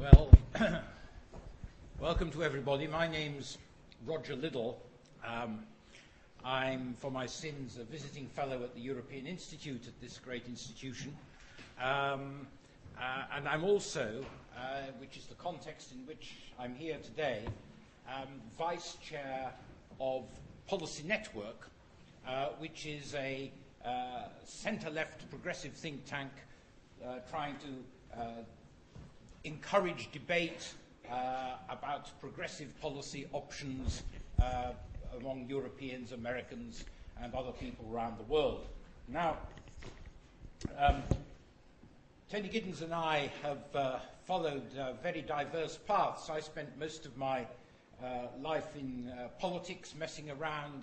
Well, welcome to everybody. My name's Roger Liddle. I'm, for my sins, a visiting fellow at the European Institute at this great institution. And I'm also, which is the context in which I'm here today, Vice Chair of Policy Network, which is a centre-left progressive think tank trying to encourage debate about progressive policy options among Europeans, Americans, and other people around the world. Now, Tony Giddens and I have followed very diverse paths. I spent most of my life in politics, messing around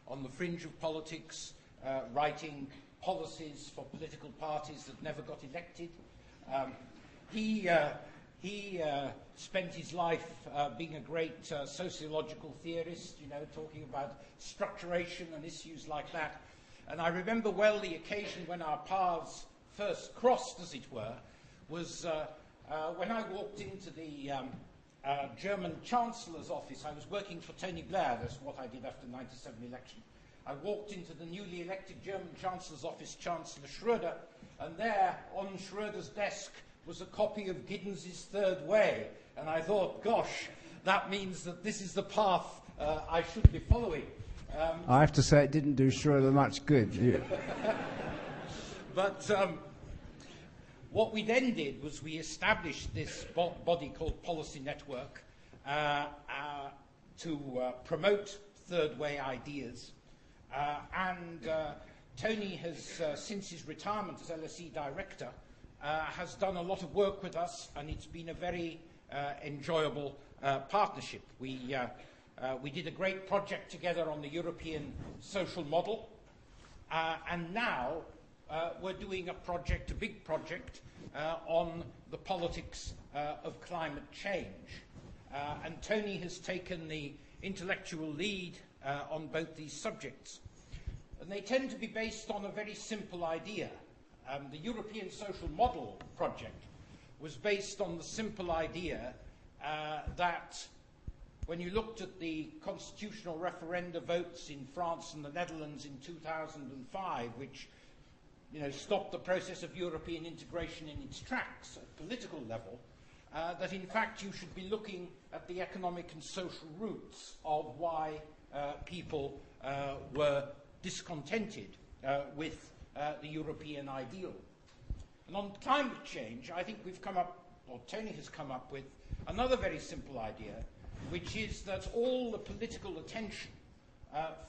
on the fringe of politics, writing policies for political parties that never got elected. He spent his life being a great sociological theorist, talking about structuration and issues like that. And I remember well the occasion when our paths first crossed, as it were, was when I walked into the German Chancellor's office. I was working for Tony Blair. That's what I did after the 1997 election. I walked into the newly elected German Chancellor's office, Chancellor Schröder, and there on Schröder's desk was a copy of Giddens' Third Way. And I thought, gosh, that means that this is the path I should be following. I have to say it didn't do Schröder much good. Yeah. But what we then did was we established this body called Policy Network to promote Third Way ideas. And Tony has, since his retirement as LSE director, has done a lot of work with us, and it's been a very enjoyable partnership. We did a great project together on the European social model, and now we're doing a big project on the politics of climate change. And Tony has taken the intellectual lead on both these subjects. And they tend to be based on a very simple idea. The European Social Model project was based on the simple idea that when you looked at the constitutional referenda votes in France and the Netherlands in 2005, which stopped the process of European integration in its tracks at political level, that in fact you should be looking at the economic and social roots of why people were discontented with the European ideal. And on climate change, I think we've come up, or Tony has come up with, another very simple idea, which is that all the political attention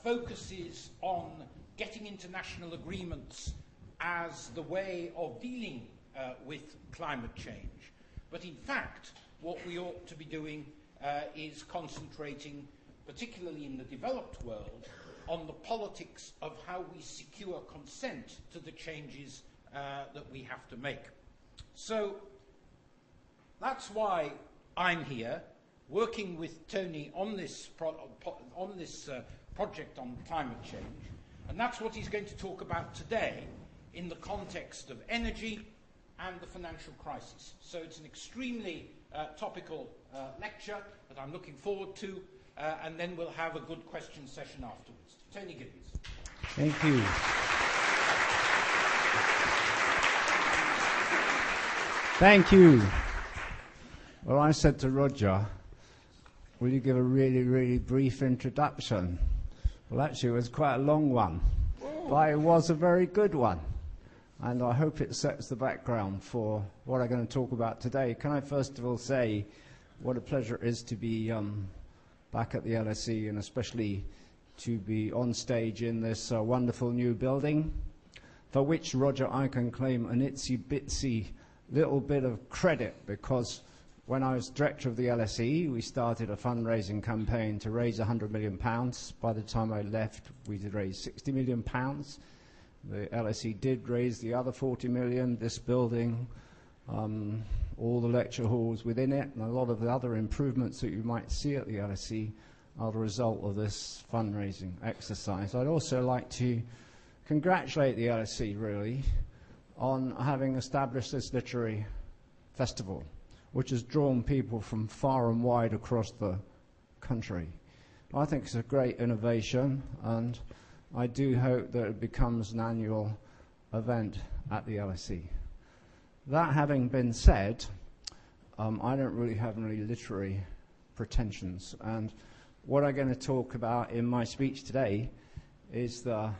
focuses on getting international agreements as the way of dealing with climate change. But in fact, what we ought to be doing is concentrating, particularly in the developed world, on the politics of how we secure consent to the changes that we have to make. So that's why I'm here, working with Tony on this project on climate change, and that's what he's going to talk about today in the context of energy and the financial crisis. So it's an extremely topical lecture that I'm looking forward to, and then we'll have a good question session afterwards. Tony Gibbons. Thank you. Thank you. Well, I said to Roger, will you give a really, really brief introduction? Well, actually, it was quite a long one, but it was a very good one. And I hope it sets the background for what I'm going to talk about today. Can I first of all say what a pleasure it is to be back at the LSE, and especially to be on stage in this wonderful new building, for which, Roger, I can claim an itsy-bitsy little bit of credit, because when I was director of the LSE, we started a fundraising campaign to raise £100 million. By the time I left, we had raised £60 million. The LSE did raise the other 40 million, this building, all the lecture halls within it, and a lot of the other improvements that you might see at the LSE are the result of this fundraising exercise. I'd also like to congratulate the LSE, really, on having established this literary festival, which has drawn people from far and wide across the country. I think it's a great innovation, and I do hope that it becomes an annual event at the LSE. That having been said, I don't really have any literary pretensions, and what I'm going to talk about in my speech today is the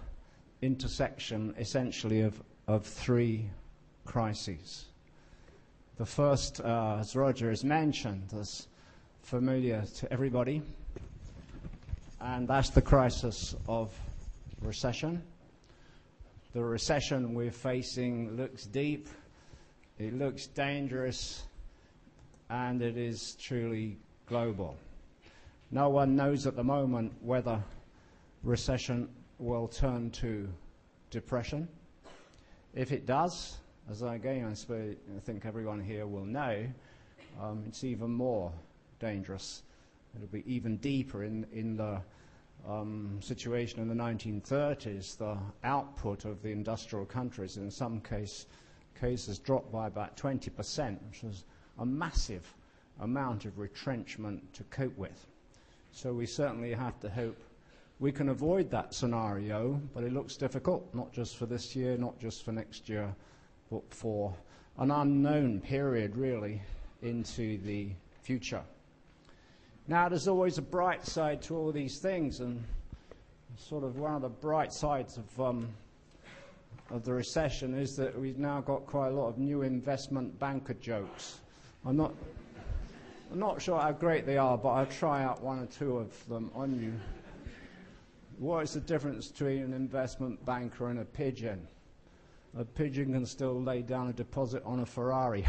intersection, essentially, of three crises. The first, as Roger has mentioned, is familiar to everybody, and that's the crisis of recession. The recession we're facing looks deep, it looks dangerous, and it is truly global. No one knows at the moment whether recession will turn to depression. If it does, as I think everyone here will know, it's even more dangerous. It'll be even deeper in the situation in the 1930s. The output of the industrial countries in some cases dropped by about 20%, which was a massive amount of retrenchment to cope with. So we certainly have to hope we can avoid that scenario, but it looks difficult, not just for this year, not just for next year, but for an unknown period, really, into the future. Now, there's always a bright side to all these things, and sort of one of the bright sides of the recession is that we've now got quite a lot of new investment banker jokes. I'm not sure how great they are, but I'll try out one or two of them on you. What is the difference between an investment banker and a pigeon? A pigeon can still lay down a deposit on a Ferrari.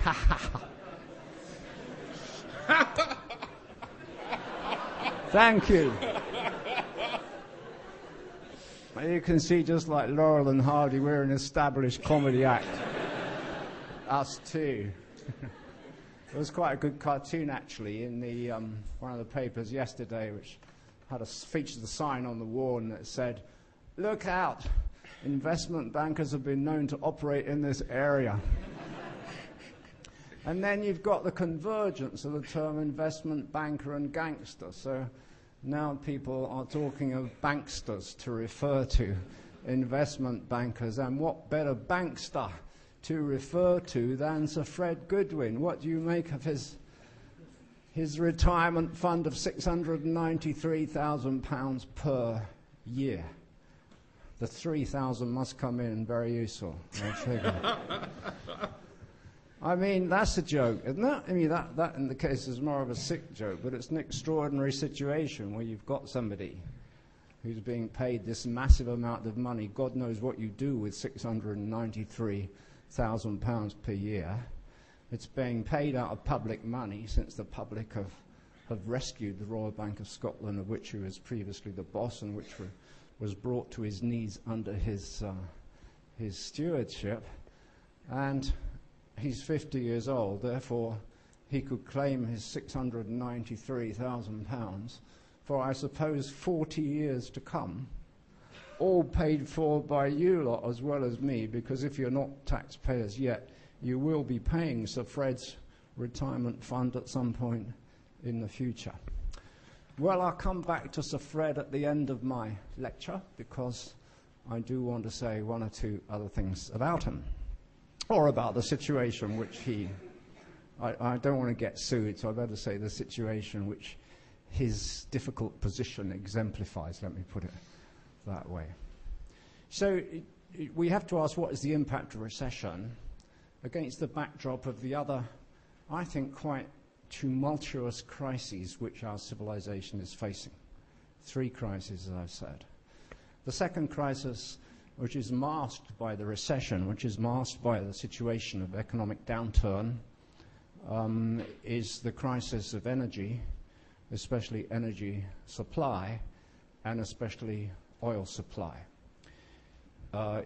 Thank you. You can see, just like Laurel and Hardy, we're an established comedy act. Us too. There was quite a good cartoon, actually, in the one of the papers yesterday, which featured the sign on the wall, and it said, "Look out, investment bankers have been known to operate in this area." And then you've got the convergence of the term investment banker and gangster. So now people are talking of banksters to refer to investment bankers. And what better bankster to refer to than Sir Fred Goodwin? What do you make of his retirement fund of £693,000 per year? The 3,000 must come in, very useful. I mean, that's a joke, isn't it? I mean, that in the case is more of a sick joke, but it's an extraordinary situation where you've got somebody who's being paid this massive amount of money. God knows what you do with £693,000 per year. It's being paid out of public money, since the public have rescued the Royal Bank of Scotland, of which he was previously the boss, and which was brought to his knees under his stewardship. And he's 50 years old, therefore he could claim his £693,000 for, I suppose, 40 years to come, all paid for by you lot as well as me, because if you're not taxpayers yet, you will be paying Sir Fred's retirement fund at some point in the future. Well, I'll come back to Sir Fred at the end of my lecture, because I do want to say one or two other things about him, or about the situation which I don't want to get sued, so I better say the situation which his difficult position exemplifies, let me put it that way. So we have to ask, what is the impact of recession against the backdrop of the other, I think, quite tumultuous crises which our civilization is facing? Three crises, as I've said. The second crisis, which is masked by the recession, which is masked by the situation of economic downturn, is the crisis of energy, especially energy supply, and especially oil supply.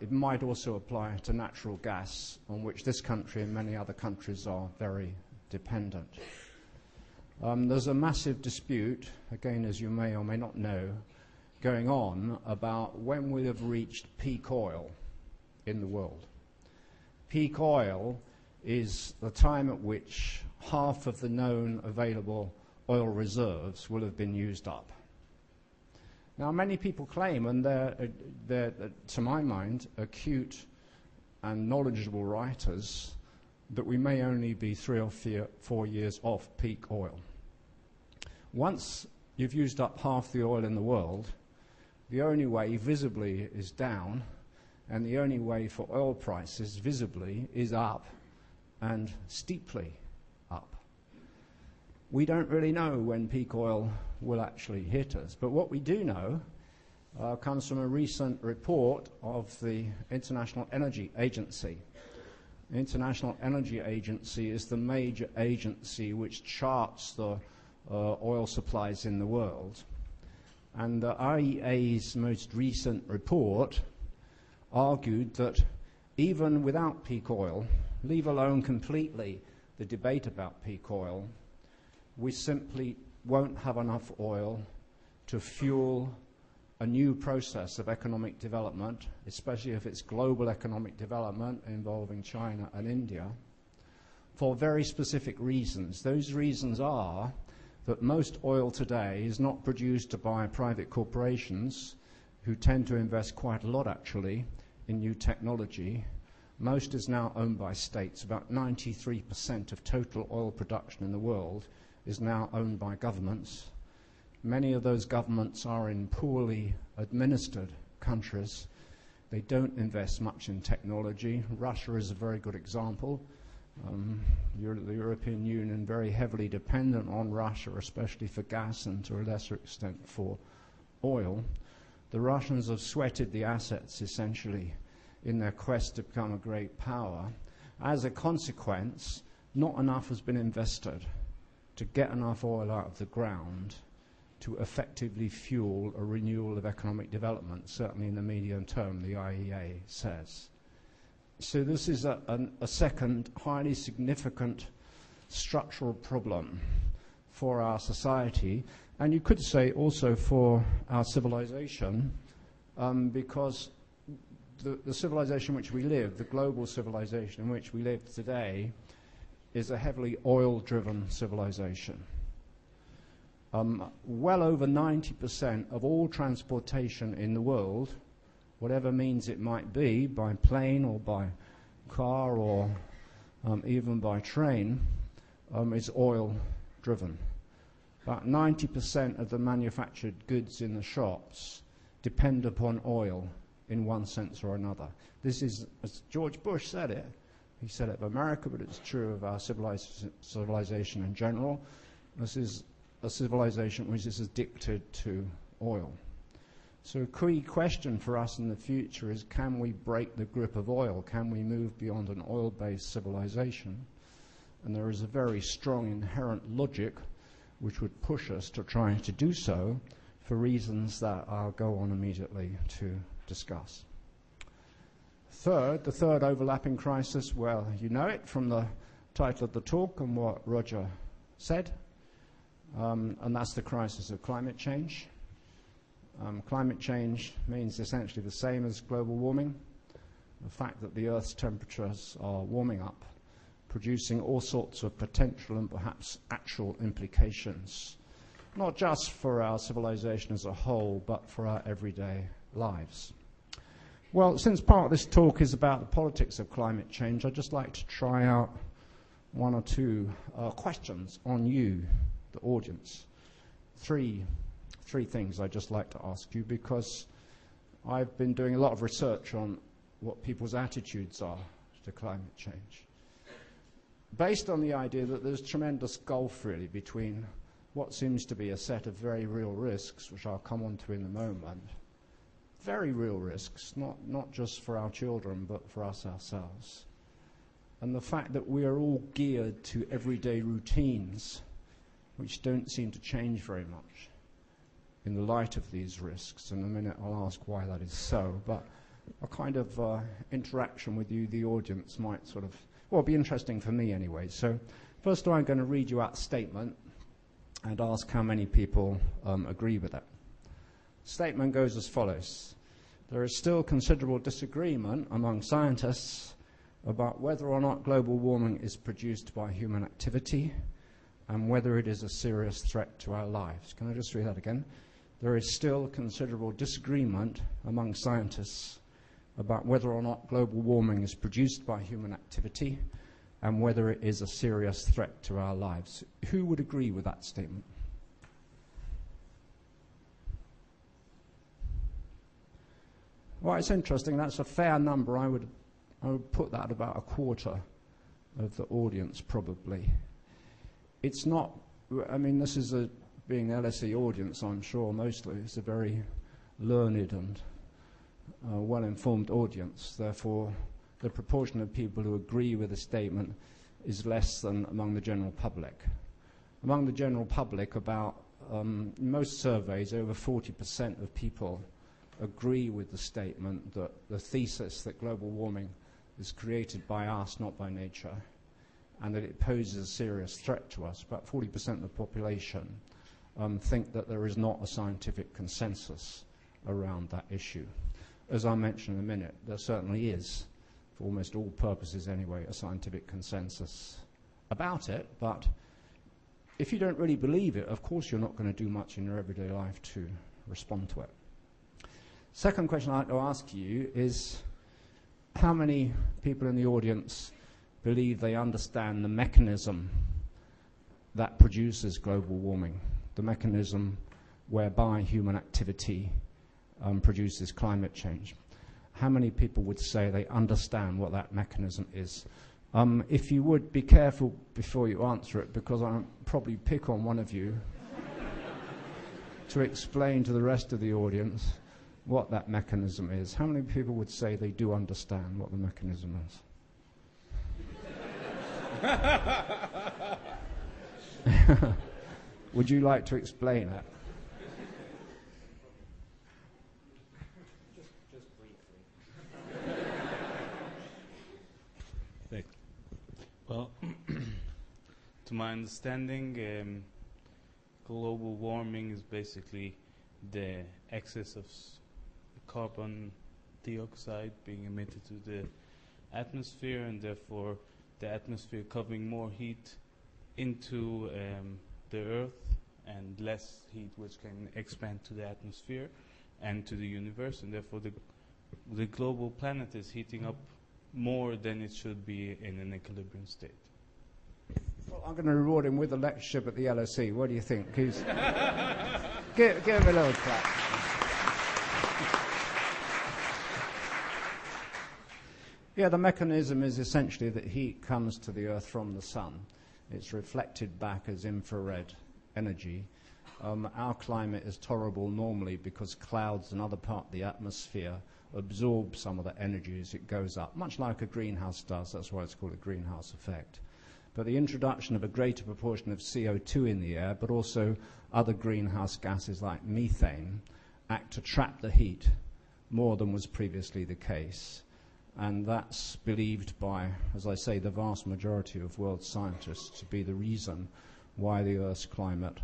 It might also apply to natural gas, on which this country and many other countries are very dependent. There's a massive dispute, again, as you may or may not know, going on about when we have reached peak oil in the world. Peak oil is the time at which half of the known available oil reserves will have been used up. Now, many people claim, and they're to my mind, acute and knowledgeable writers, that we may only be 3 or 4 years off peak oil. Once you've used up half the oil in the world, the only way visibly is down, and the only way for oil prices visibly is up, and steeply up. We don't really know when peak oil will actually hit us, but what we do know comes from a recent report of the International Energy Agency. The International Energy Agency is the major agency which charts the oil supplies in the world. And the IEA's most recent report argued that even without peak oil, leave alone completely the debate about peak oil, we simply won't have enough oil to fuel a new process of economic development, especially if it's global economic development involving China and India, for very specific reasons. Those reasons are that most oil today is not produced by private corporations who tend to invest quite a lot, actually, in new technology. Most is now owned by states. About 93% of total oil production in the world is now owned by governments. Many of those governments are in poorly administered countries. They don't invest much in technology. Russia is a very good example. The European Union very heavily dependent on Russia, especially for gas and to a lesser extent for oil. The Russians have sweated the assets essentially in their quest to become a great power. As a consequence, not enough has been invested to get enough oil out of the ground to effectively fuel a renewal of economic development, certainly in the medium term, the IEA says. So this is a second highly significant structural problem for our society, and you could say also for our civilization, because the civilization in which we live, the global civilization in which we live today, is a heavily oil-driven civilization. Well over 90% of all transportation in the world, whatever means it might be, by plane or by car or even by train, is oil-driven. About 90% of the manufactured goods in the shops depend upon oil in one sense or another. This is, as George Bush said it, he said it of America, but it's true of our civilization in general. This is a civilization which is addicted to oil. So a key question for us in the future is, can we break the grip of oil? Can we move beyond an oil-based civilization? And there is a very strong inherent logic which would push us to try to do so for reasons that I'll go on immediately to discuss. The third overlapping crisis, well, you know it from the title of the talk and what Roger said, and that's the crisis of climate change. Climate change means essentially the same as global warming. The fact that the Earth's temperatures are warming up, producing all sorts of potential and perhaps actual implications, not just for our civilization as a whole, but for our everyday lives. Well, since part of this talk is about the politics of climate change, I'd just like to try out one or two questions on you, the audience. Three things I'd just like to ask you, because I've been doing a lot of research on what people's attitudes are to climate change, based on the idea that there's tremendous gulf really between what seems to be a set of very real risks, which I'll come on to in a moment, very real risks, not just for our children, but for us ourselves, and the fact that we are all geared to everyday routines which don't seem to change very much in the light of these risks. In a minute I'll ask why that is so, but a kind of interaction with you, the audience, might sort of, well, be interesting for me anyway. So first of all, I'm going to read you out a statement and ask how many people agree with it. Statement goes as follows: there is still considerable disagreement among scientists about whether or not global warming is produced by human activity and whether it is a serious threat to our lives. Can I just read that again? There is still considerable disagreement among scientists about whether or not global warming is produced by human activity and whether it is a serious threat to our lives. Who would agree with that statement? Well, it's interesting. That's a fair number. I would put that at about a quarter of the audience, probably. It's not, I mean, this is being an LSE audience, I'm sure, mostly. It's a very learned and well-informed audience. Therefore, the proportion of people who agree with the statement is less than among the general public. Among the general public, about, in most surveys, over 40% of people agree with the statement that the thesis that global warming is created by us, not by nature, and that it poses a serious threat to us. About 40% of the population think that there is not a scientific consensus around that issue. As I'll mention in a minute, there certainly is, for almost all purposes anyway, a scientific consensus about it, but if you don't really believe it, of course you're not going to do much in your everyday life to respond to it. Second question I'd like to ask you is, how many people in the audience believe they understand the mechanism that produces global warming, the mechanism whereby human activity produces climate change? How many people would say they understand what that mechanism is? If you would, be careful before you answer it, because I'll probably pick on one of you to explain to the rest of the audience what that mechanism is. How many people would say they do understand what the mechanism is? Would you like to explain it? Just briefly. Well, to my understanding, global warming is basically the excess of carbon dioxide being emitted to the atmosphere, and therefore the atmosphere covering more heat into the Earth and less heat which can expand to the atmosphere and to the universe, and therefore the global planet is heating up more than it should be in an equilibrium state. Well, I'm going to reward him with a lectureship at the LSE. What do you think? Give him a little clap. Yeah, the mechanism is essentially that heat comes to the Earth from the sun. It's reflected back as infrared energy. Our climate is tolerable normally because clouds and other part of the atmosphere absorb some of the energy as it goes up, much like a greenhouse does. That's why it's called a greenhouse effect. But the introduction of a greater proportion of CO2 in the air, but also other greenhouse gases like methane, act to trap the heat more than was previously the case. And that's believed by, as I say, the vast majority of world scientists to be the reason why the Earth's climate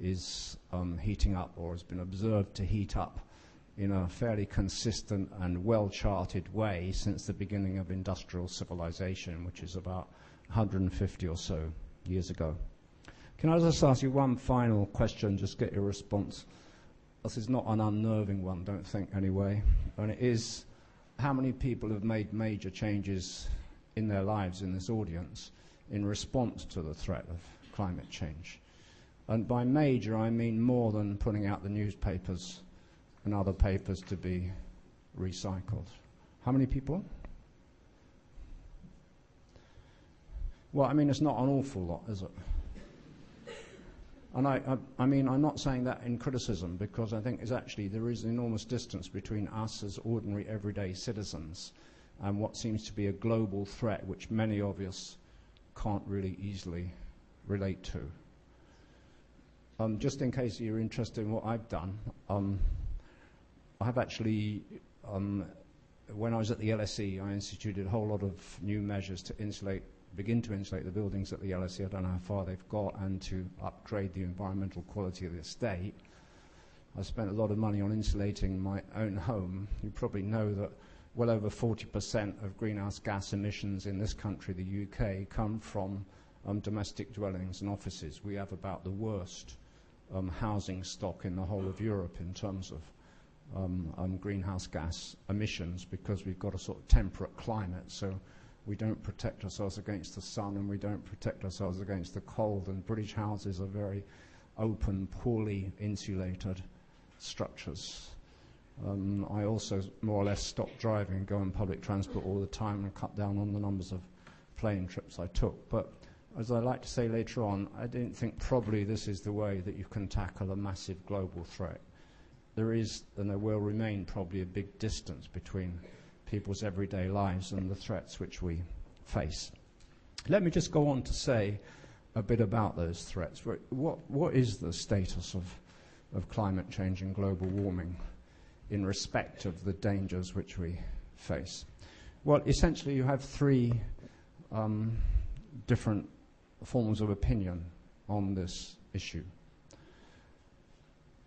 is heating up, or has been observed to heat up in a fairly consistent and well-charted way since the beginning of industrial civilization, which is about 150 or so years ago. Can I just ask you one final question, just get your response? This is not an unnerving one, don't think, anyway. And it is, how many people have made major changes in their lives in this audience in response to the threat of climate change? And by major, I mean more than putting out the newspapers and other papers to be recycled. How many people? Well, I mean, it's not an awful lot, is it? And I mean, I'm not saying that in criticism, because I think there is an enormous distance between us as ordinary everyday citizens and what seems to be a global threat which many of us can't really easily relate to. Just in case you're interested in what I've done, I have actually, when I was at the LSE, I instituted a whole lot of new measures to begin to insulate the buildings at the LSE. I don't know how far they've got, and to upgrade the environmental quality of the estate. I spent a lot of money on insulating my own home. You probably know that well over 40% of greenhouse gas emissions in this country, the UK, come from domestic dwellings and offices. We have about the worst housing stock in the whole of Europe in terms of greenhouse gas emissions, because we've got a sort of temperate climate, so we don't protect ourselves against the sun and we don't protect ourselves against the cold, and British houses are very open, poorly insulated structures. I also more or less stop driving and go on public transport all the time and cut down on the numbers of plane trips I took. But as I like to say later on, I don't think probably this is the way that you can tackle a massive global threat. There is, and there will remain, probably a big distance between people's everyday lives and the threats which we face. Let me just go on to say a bit about those threats. What is the status of climate change and global warming in respect of the dangers which we face? Well, essentially you have three different forms of opinion on this issue.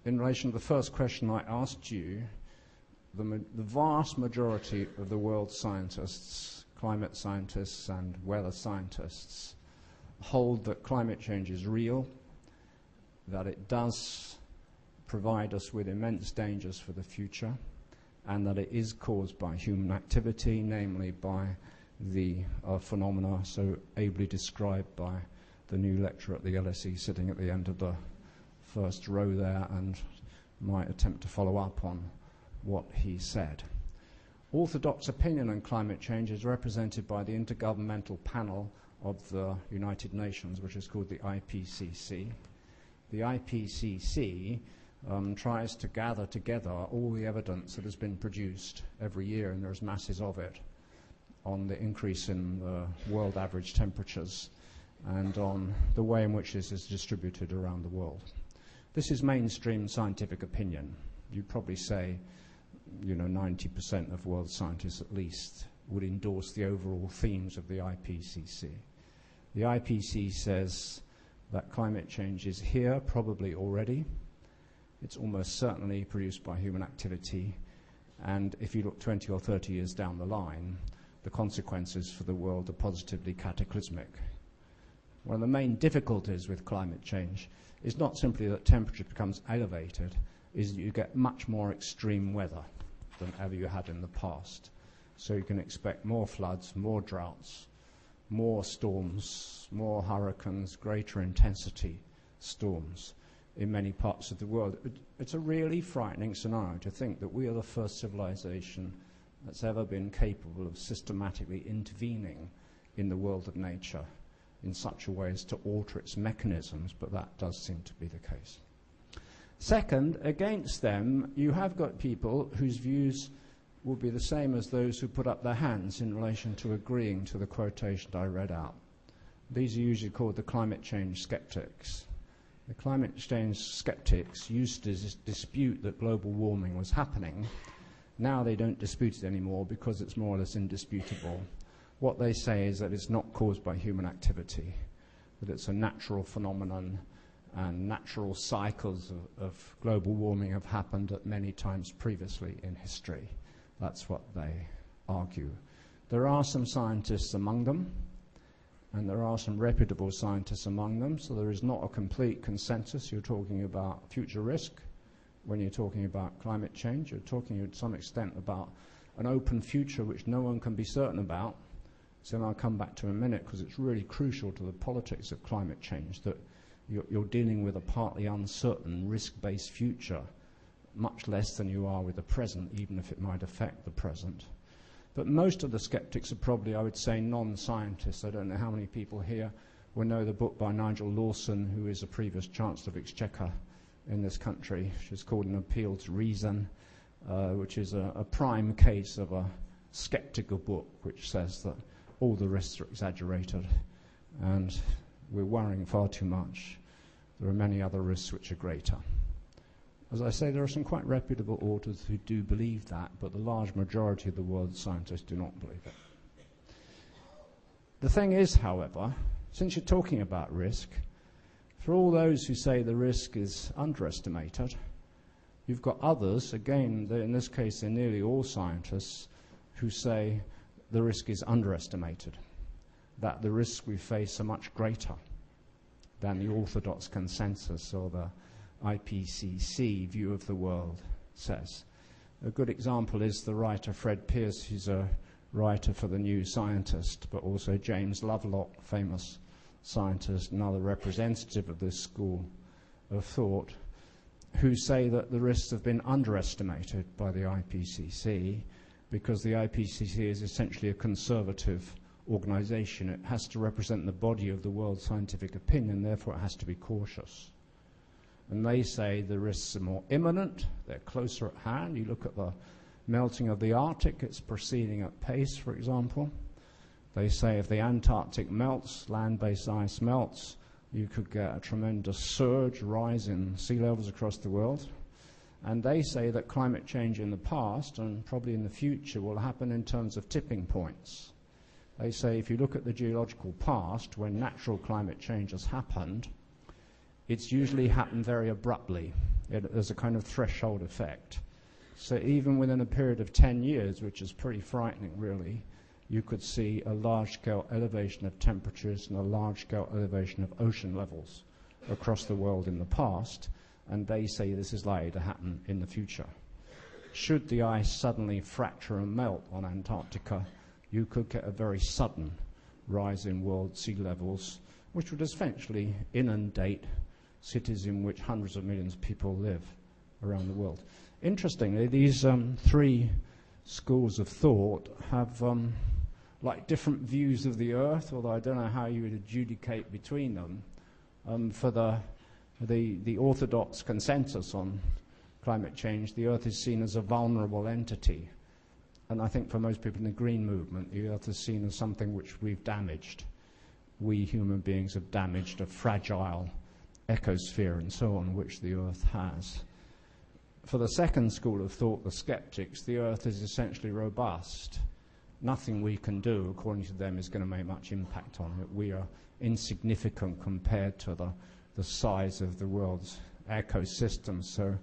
In relation to the first question I asked you, the vast majority of the world's scientists, climate scientists and weather scientists, hold that climate change is real, that it does provide us with immense dangers for the future, and that it is caused by human activity, namely by the phenomena so ably described by the new lecturer at the LSE sitting at the end of the first row there, and might attempt to follow up on what he said. Orthodox opinion on climate change is represented by the Intergovernmental Panel of the United Nations, which is called the IPCC. The IPCC tries to gather together all the evidence that has been produced every year, and there's masses of it, on the increase in world average temperatures and on the way in which this is distributed around the world. This is mainstream scientific opinion. You'd probably say, 90% of world scientists at least would endorse the overall themes of the IPCC. The IPCC says that climate change is here, probably already. It's almost certainly produced by human activity, and if you look 20 or 30 years down the line, the consequences for the world are positively cataclysmic. One of the main difficulties with climate change is not simply that temperature becomes elevated, is that you get much more extreme weather than ever you had in the past. So you can expect more floods, more droughts, more storms, more hurricanes, greater intensity storms in many parts of the world. It's a really frightening scenario to think that we are the first civilization that's ever been capable of systematically intervening in the world of nature in such a way as to alter its mechanisms, but that does seem to be the case. Second, against them, you have got people whose views will be the same as those who put up their hands in relation to agreeing to the quotation I read out. These are usually called the climate change skeptics. The climate change skeptics used to dispute that global warming was happening. Now they don't dispute it anymore because it's more or less indisputable. What they say is that it's not caused by human activity, that it's a natural phenomenon, and natural cycles of global warming have happened at many times previously in history. That's what they argue. There are some scientists among them, and there are some reputable scientists among them, so there is not a complete consensus. You're talking about future risk. When you're talking about climate change, you're talking to some extent about an open future which no one can be certain about. So I'll come back to in a minute, because it's really crucial to the politics of climate change that you're dealing with a partly uncertain, risk-based future, much less than you are with the present, even if it might affect the present. But most of the skeptics are probably, I would say, non-scientists. I don't know how many people here will know the book by Nigel Lawson, who is a previous Chancellor of Exchequer in this country, which is called An Appeal to Reason, which is a prime case of a skeptical book which says that all the risks are exaggerated and we're worrying far too much. There are many other risks which are greater. As I say, there are some quite reputable authors who do believe that, but the large majority of the world's scientists do not believe it. The thing is, however, since you're talking about risk, for all those who say the risk is underestimated, you've got others, again, in this case they're nearly all scientists, who say the risk is underestimated, that the risks we face are much greater than the orthodox consensus or the IPCC view of the world says. A good example is the writer Fred Pearce, who's a writer for The New Scientist, but also James Lovelock, famous scientist, another representative of this school of thought, who say that the risks have been underestimated by the IPCC because the IPCC is essentially a conservative organization. It has to represent the body of the world's scientific opinion, therefore it has to be cautious. And they say the risks are more imminent, they're closer at hand. You look at the melting of the Arctic, it's proceeding at pace, for example. They say if the Antarctic melts, land-based ice melts, you could get a tremendous surge, rise in sea levels across the world. And they say that climate change in the past, and probably in the future, will happen in terms of tipping points. They say if you look at the geological past, when natural climate change has happened, it's usually happened very abruptly. There's a kind of threshold effect. So even within a period of 10 years, which is pretty frightening really, you could see a large-scale elevation of temperatures and a large-scale elevation of ocean levels across the world in the past, and they say this is likely to happen in the future. Should the ice suddenly fracture and melt on Antarctica, you could get a very sudden rise in world sea levels, which would essentially inundate cities in which hundreds of millions of people live around the world. Interestingly, these three schools of thought have like different views of the Earth, although I don't know how you would adjudicate between them. For the orthodox consensus on climate change, the Earth is seen as a vulnerable entity. And I think for most people in the green movement, the Earth is seen as something which we've damaged. We human beings have damaged a fragile ecosphere and so on, which the Earth has. For the second school of thought, the skeptics, the Earth is essentially robust. Nothing we can do, according to them, is going to make much impact on it. We are insignificant compared to the size of the world's ecosystem. So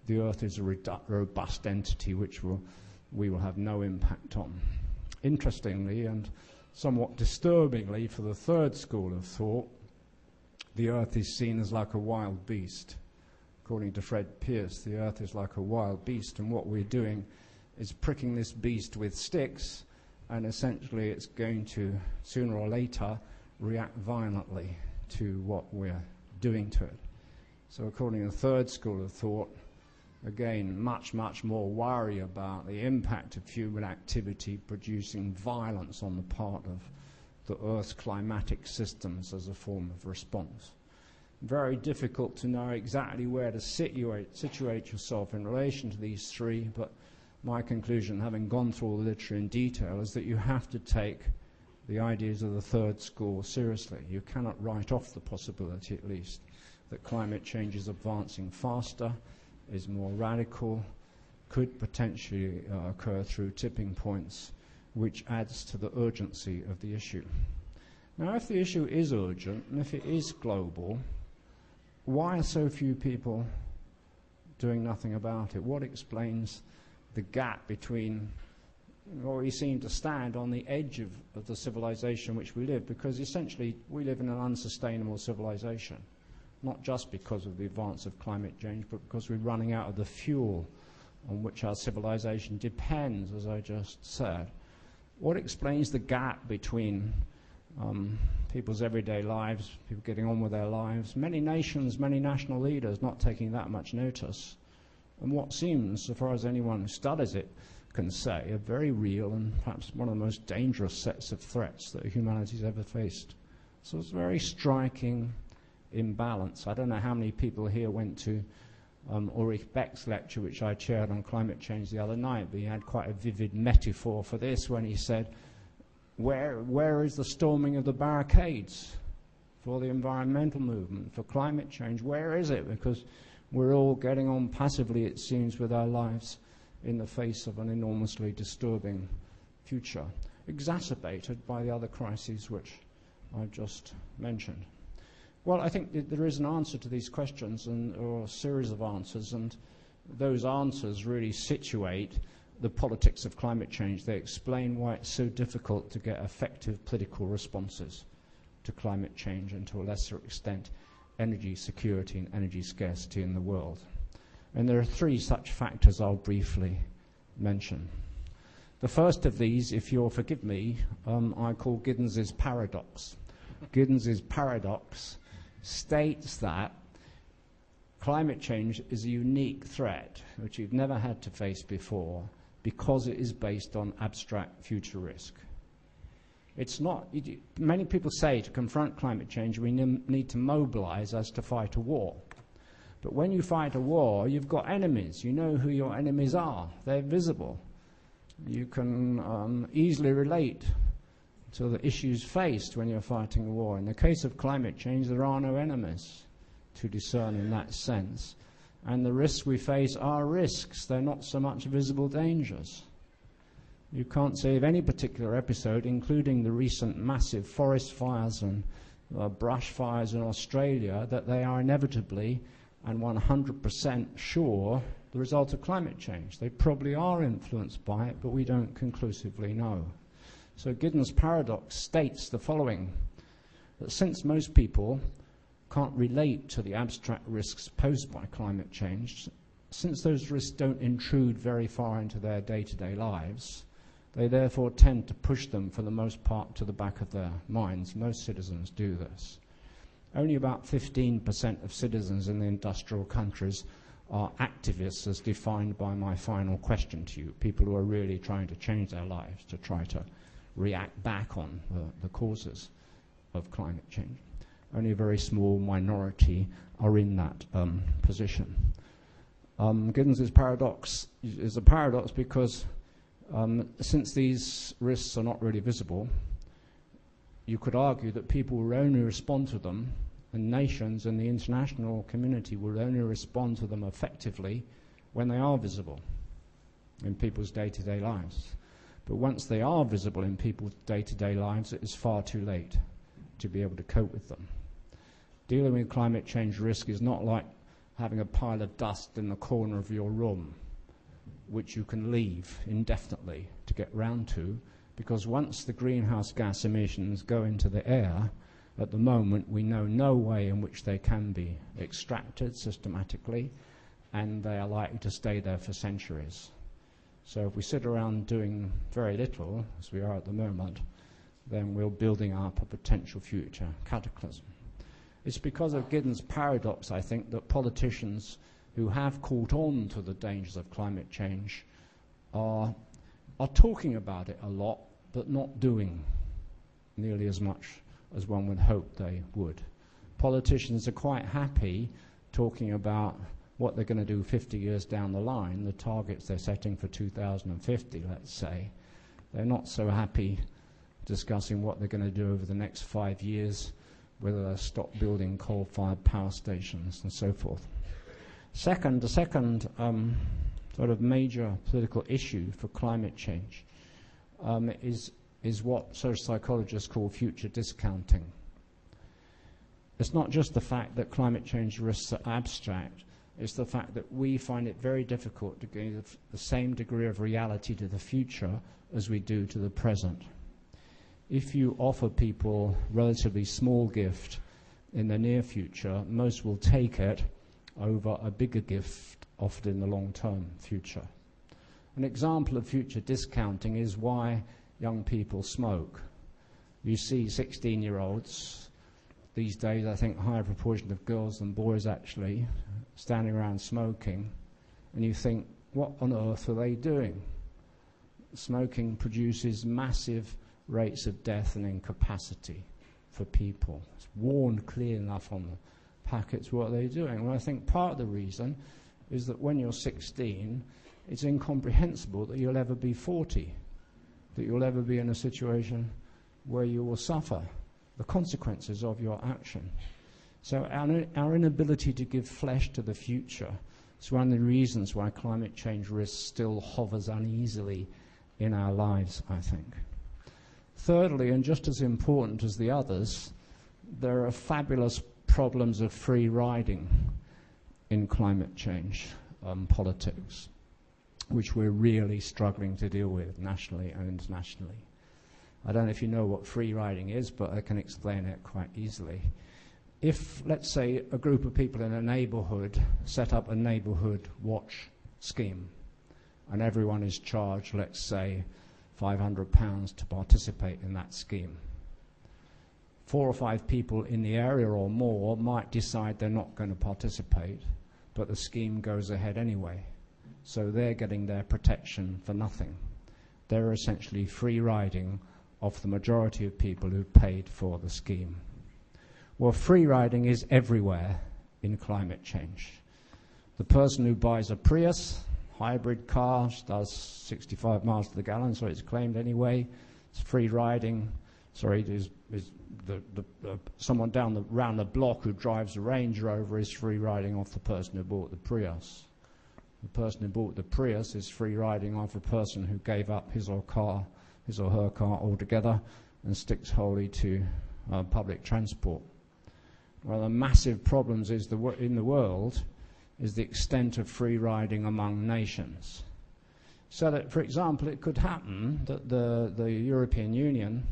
the Earth is a robust entity which we will have no impact on. Interestingly and somewhat disturbingly, for the third school of thought, the Earth is seen as like a wild beast. According to Fred Pearce, the Earth is like a wild beast, and what we're doing is pricking this beast with sticks, and essentially it's going to, sooner or later, react violently to what we're doing to it. So according to the third school of thought, again, much, much more worry about the impact of human activity producing violence on the part of the Earth's climatic systems as a form of response. Very difficult to know exactly where to situate yourself in relation to these three, but my conclusion, having gone through all the literature in detail, is that you have to take the ideas of the third school seriously. You cannot write off the possibility, at least, that climate change is advancing faster, is more radical, could potentially occur through tipping points, which adds to the urgency of the issue. Now, if the issue is urgent, and if it is global, why are so few people doing nothing about it? What explains the gap between what we seem to stand on the edge of the civilization which we live? Because essentially we live in an unsustainable civilization, not just because of the advance of climate change, but because we're running out of the fuel on which our civilization depends, as I just said. What explains the gap between people's everyday lives, people getting on with their lives, many nations, many national leaders not taking that much notice, and what seems, so far as anyone who studies it can say, a very real and perhaps one of the most dangerous sets of threats that humanity's ever faced. So it's a very striking imbalance. I don't know how many people here went to Ulrich Beck's lecture, which I chaired on climate change the other night, but he had quite a vivid metaphor for this when he said, where is the storming of the barricades for the environmental movement, for climate change? Where is it? Because we're all getting on passively, it seems, with our lives in the face of an enormously disturbing future, exacerbated by the other crises which I just mentioned. Well, I think that there is an answer to these questions, or a series of answers, and those answers really situate the politics of climate change. They explain why it's so difficult to get effective political responses to climate change and, to a lesser extent, energy security and energy scarcity in the world. And there are three such factors I'll briefly mention. The first of these, if you'll forgive me, I call Giddens' paradox. Giddens' paradox states that climate change is a unique threat which you've never had to face before because it is based on abstract future risk. It's not, many people say to confront climate change we need to mobilize as to fight a war. But when you fight a war, you've got enemies. You know who your enemies are. They're visible. You can easily relate to the issues faced when you're fighting a war. In the case of climate change, there are no enemies to discern in that sense. And the risks we face are risks. They're not so much visible dangers. You can't say of any particular episode, including the recent massive forest fires and brush fires in Australia, that they are inevitably and 100% sure the result of climate change. They probably are influenced by it, but we don't conclusively know. So Giddens' paradox states the following, that since most people can't relate to the abstract risks posed by climate change, since those risks don't intrude very far into their day-to-day lives, they therefore tend to push them, for the most part, to the back of their minds. Most citizens do this. Only about 15% of citizens in the industrial countries are activists as defined by my final question to you, people who are really trying to change their lives, to try to react back on the causes of climate change. Only a very small minority are in that position. Giddens' paradox is a paradox because since these risks are not really visible, you could argue that people will only respond to them, and nations and the international community will only respond to them effectively when they are visible in people's day-to-day lives. But once they are visible in people's day-to-day lives, it is far too late to be able to cope with them. Dealing with climate change risk is not like having a pile of dust in the corner of your room, which you can leave indefinitely to get round to, because once the greenhouse gas emissions go into the air, at the moment we know no way in which they can be extracted systematically, and they are likely to stay there for centuries. So if we sit around doing very little, as we are at the moment, then we're building up a potential future cataclysm. It's because of Giddens' paradox, I think, that politicians who have caught on to the dangers of climate change are talking about it a lot, but not doing nearly as much as one would hope they would. Politicians are quite happy talking about what they're going to do 50 years down the line, the targets they're setting for 2050, let's say. They're not so happy discussing what they're going to do over the next 5 years, whether they'll stop building coal-fired power stations and so forth. The second sort of major political issue for climate change is what social psychologists call future discounting. It's not just the fact that climate change risks are abstract, it's the fact that we find it very difficult to give the same degree of reality to the future as we do to the present. If you offer people relatively small gift in the near future, most will take it over a bigger gift offered in the long-term future. An example of future discounting is why young people smoke. You see 16-year-olds, these days I think a higher proportion of girls than boys actually, standing around smoking, and you think, what on earth are they doing? Smoking produces massive rates of death and incapacity for people. It's warned clear enough on the packets what they're doing. Well, I think part of the reason is that when you're 16, it's incomprehensible that you'll ever be 40, that you'll ever be in a situation where you will suffer the consequences of your action. So our inability to give flesh to the future is one of the reasons why climate change risk still hovers uneasily in our lives, I think. Thirdly, and just as important as the others, there are fabulous problems of free riding in climate change politics. which we're really struggling to deal with nationally and internationally. I don't know if you know what free riding is, but I can explain it quite easily. If, let's say, a group of people in a neighborhood set up a neighborhood watch scheme, and everyone is charged, let's say, £500 to participate in that scheme. 4 or 5 people in the area or more might decide they're not going to participate, but the scheme goes ahead anyway. So they're getting their protection for nothing. They're essentially free riding of the majority of people who paid for the scheme. Well, free riding is everywhere in climate change. The person who buys a Prius hybrid car does 65 miles to the gallon, so it's claimed anyway. It's free riding. Sorry, someone round the block who drives a Range Rover is free riding off the person who bought the Prius. The person who bought the Prius is free riding off a person who gave up his or her car altogether and sticks wholly to public transport. One of the massive problems in the world is the extent of free riding among nations. So that, for example, it could happen that the European Union,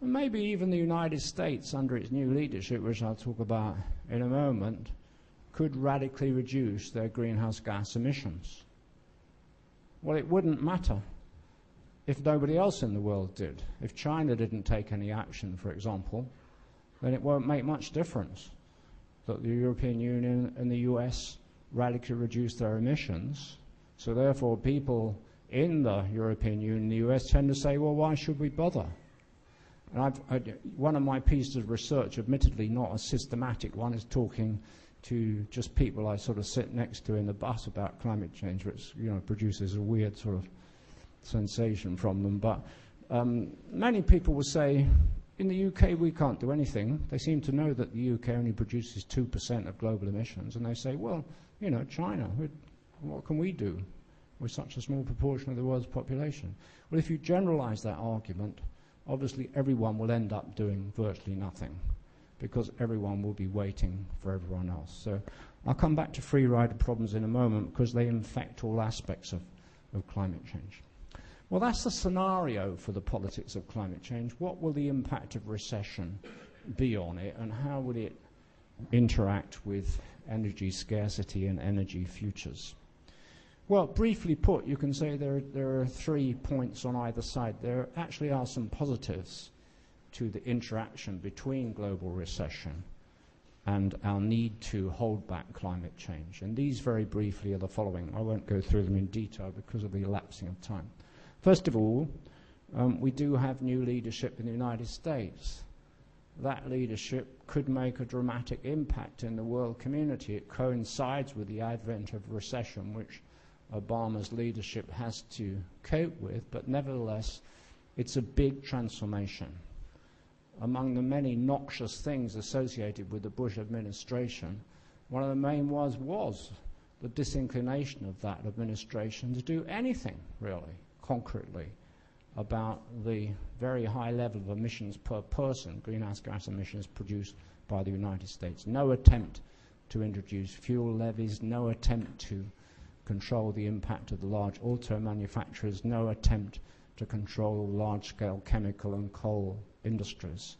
and maybe even the United States under its new leadership, which I'll talk about in a moment, could radically reduce their greenhouse gas emissions. Well, it wouldn't matter if nobody else in the world did. If China didn't take any action, for example, then it won't make much difference that the European Union and the US radically reduce their emissions. So therefore, people in the European Union and the US tend to say, well, why should we bother? And one of my pieces of research, admittedly not a systematic one, is talking to just people I sort of sit next to in the bus about climate change, which produces a weird sort of sensation from them. But many people will say, in the UK we can't do anything. They seem to know that the UK only produces 2% of global emissions, and they say, well, China, what can we do with such a small proportion of the world's population? Well, if you generalize that argument, obviously everyone will end up doing virtually nothing, because everyone will be waiting for everyone else. So I'll come back to free rider problems in a moment, because they infect all aspects of climate change. Well, that's the scenario for the politics of climate change. What will the impact of recession be on it, and how will it interact with energy scarcity and energy futures? Well, briefly put, you can say there are 3 points on either side. There actually are some positives to the interaction between global recession and our need to hold back climate change. And these, very briefly, are the following. I won't go through them in detail because of the elapsing of time. First of all, we do have new leadership in the United States. That leadership could make a dramatic impact in the world community. It coincides with the advent of recession, which Obama's leadership has to cope with, but nevertheless, it's a big transformation. Among the many noxious things associated with the Bush administration, one of the main was the disinclination of that administration to do anything, really, concretely, about the very high level of emissions per person, greenhouse gas emissions produced by the United States. No attempt to introduce fuel levies, no attempt to control the impact of the large auto manufacturers, no attempt to control large-scale chemical and coal industries,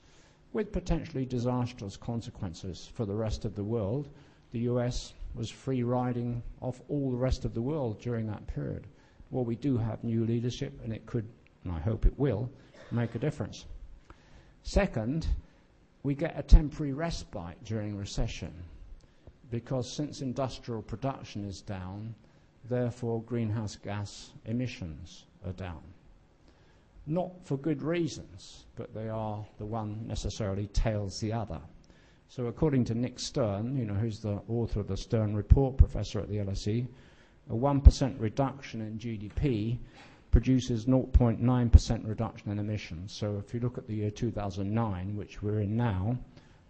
with potentially disastrous consequences for the rest of the world. The US was free riding off all the rest of the world during that period. Well, we do have new leadership, and it could, and I hope it will, make a difference. Second, we get a temporary respite during recession, because since industrial production is down, therefore greenhouse gas emissions are down. Not for good reasons, but they are, the one necessarily tails the other. So according to Nick Stern, who's the author of the Stern Report, professor at the LSE, a 1% reduction in GDP produces 0.9% reduction in emissions. So if you look at the year 2009, which we're in now,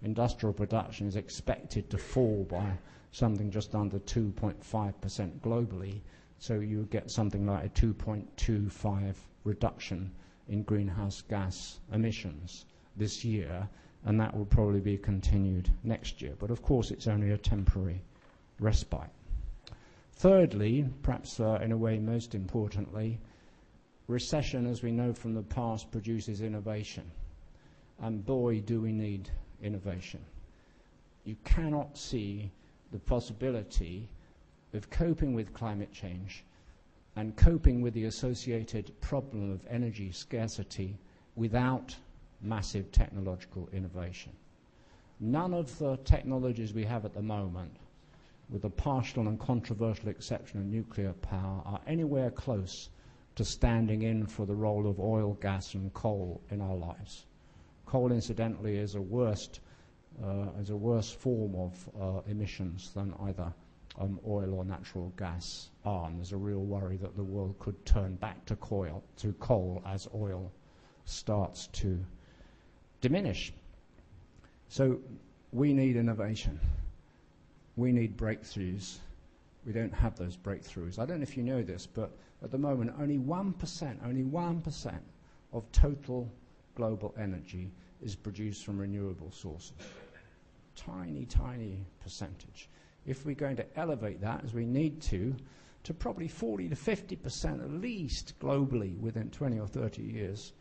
industrial production is expected to fall by something just under 2.5% globally. So you get something like a 2.25 reduction in greenhouse gas emissions this year, and that will probably be continued next year. But of course, it's only a temporary respite. Thirdly, perhaps in a way most importantly, recession, as we know from the past, produces innovation. And boy, do we need innovation. You cannot see the possibility of coping with climate change and coping with the associated problem of energy scarcity without massive technological innovation. None of the technologies we have at the moment, with the partial and controversial exception of nuclear power, are anywhere close to standing in for the role of oil, gas and coal in our lives. Coal, incidentally, is a worse form of emissions than either oil or natural gas are. And there's a real worry that the world could turn back to coal as oil starts to diminish. So we need innovation. We need breakthroughs. We don't have those breakthroughs. I don't know if you know this, but at the moment only 1% of total global energy is produced from renewable sources. Tiny, tiny percentage. If we're going to elevate that, as we need to probably 40 to 50% at least globally within 20 or 30 years,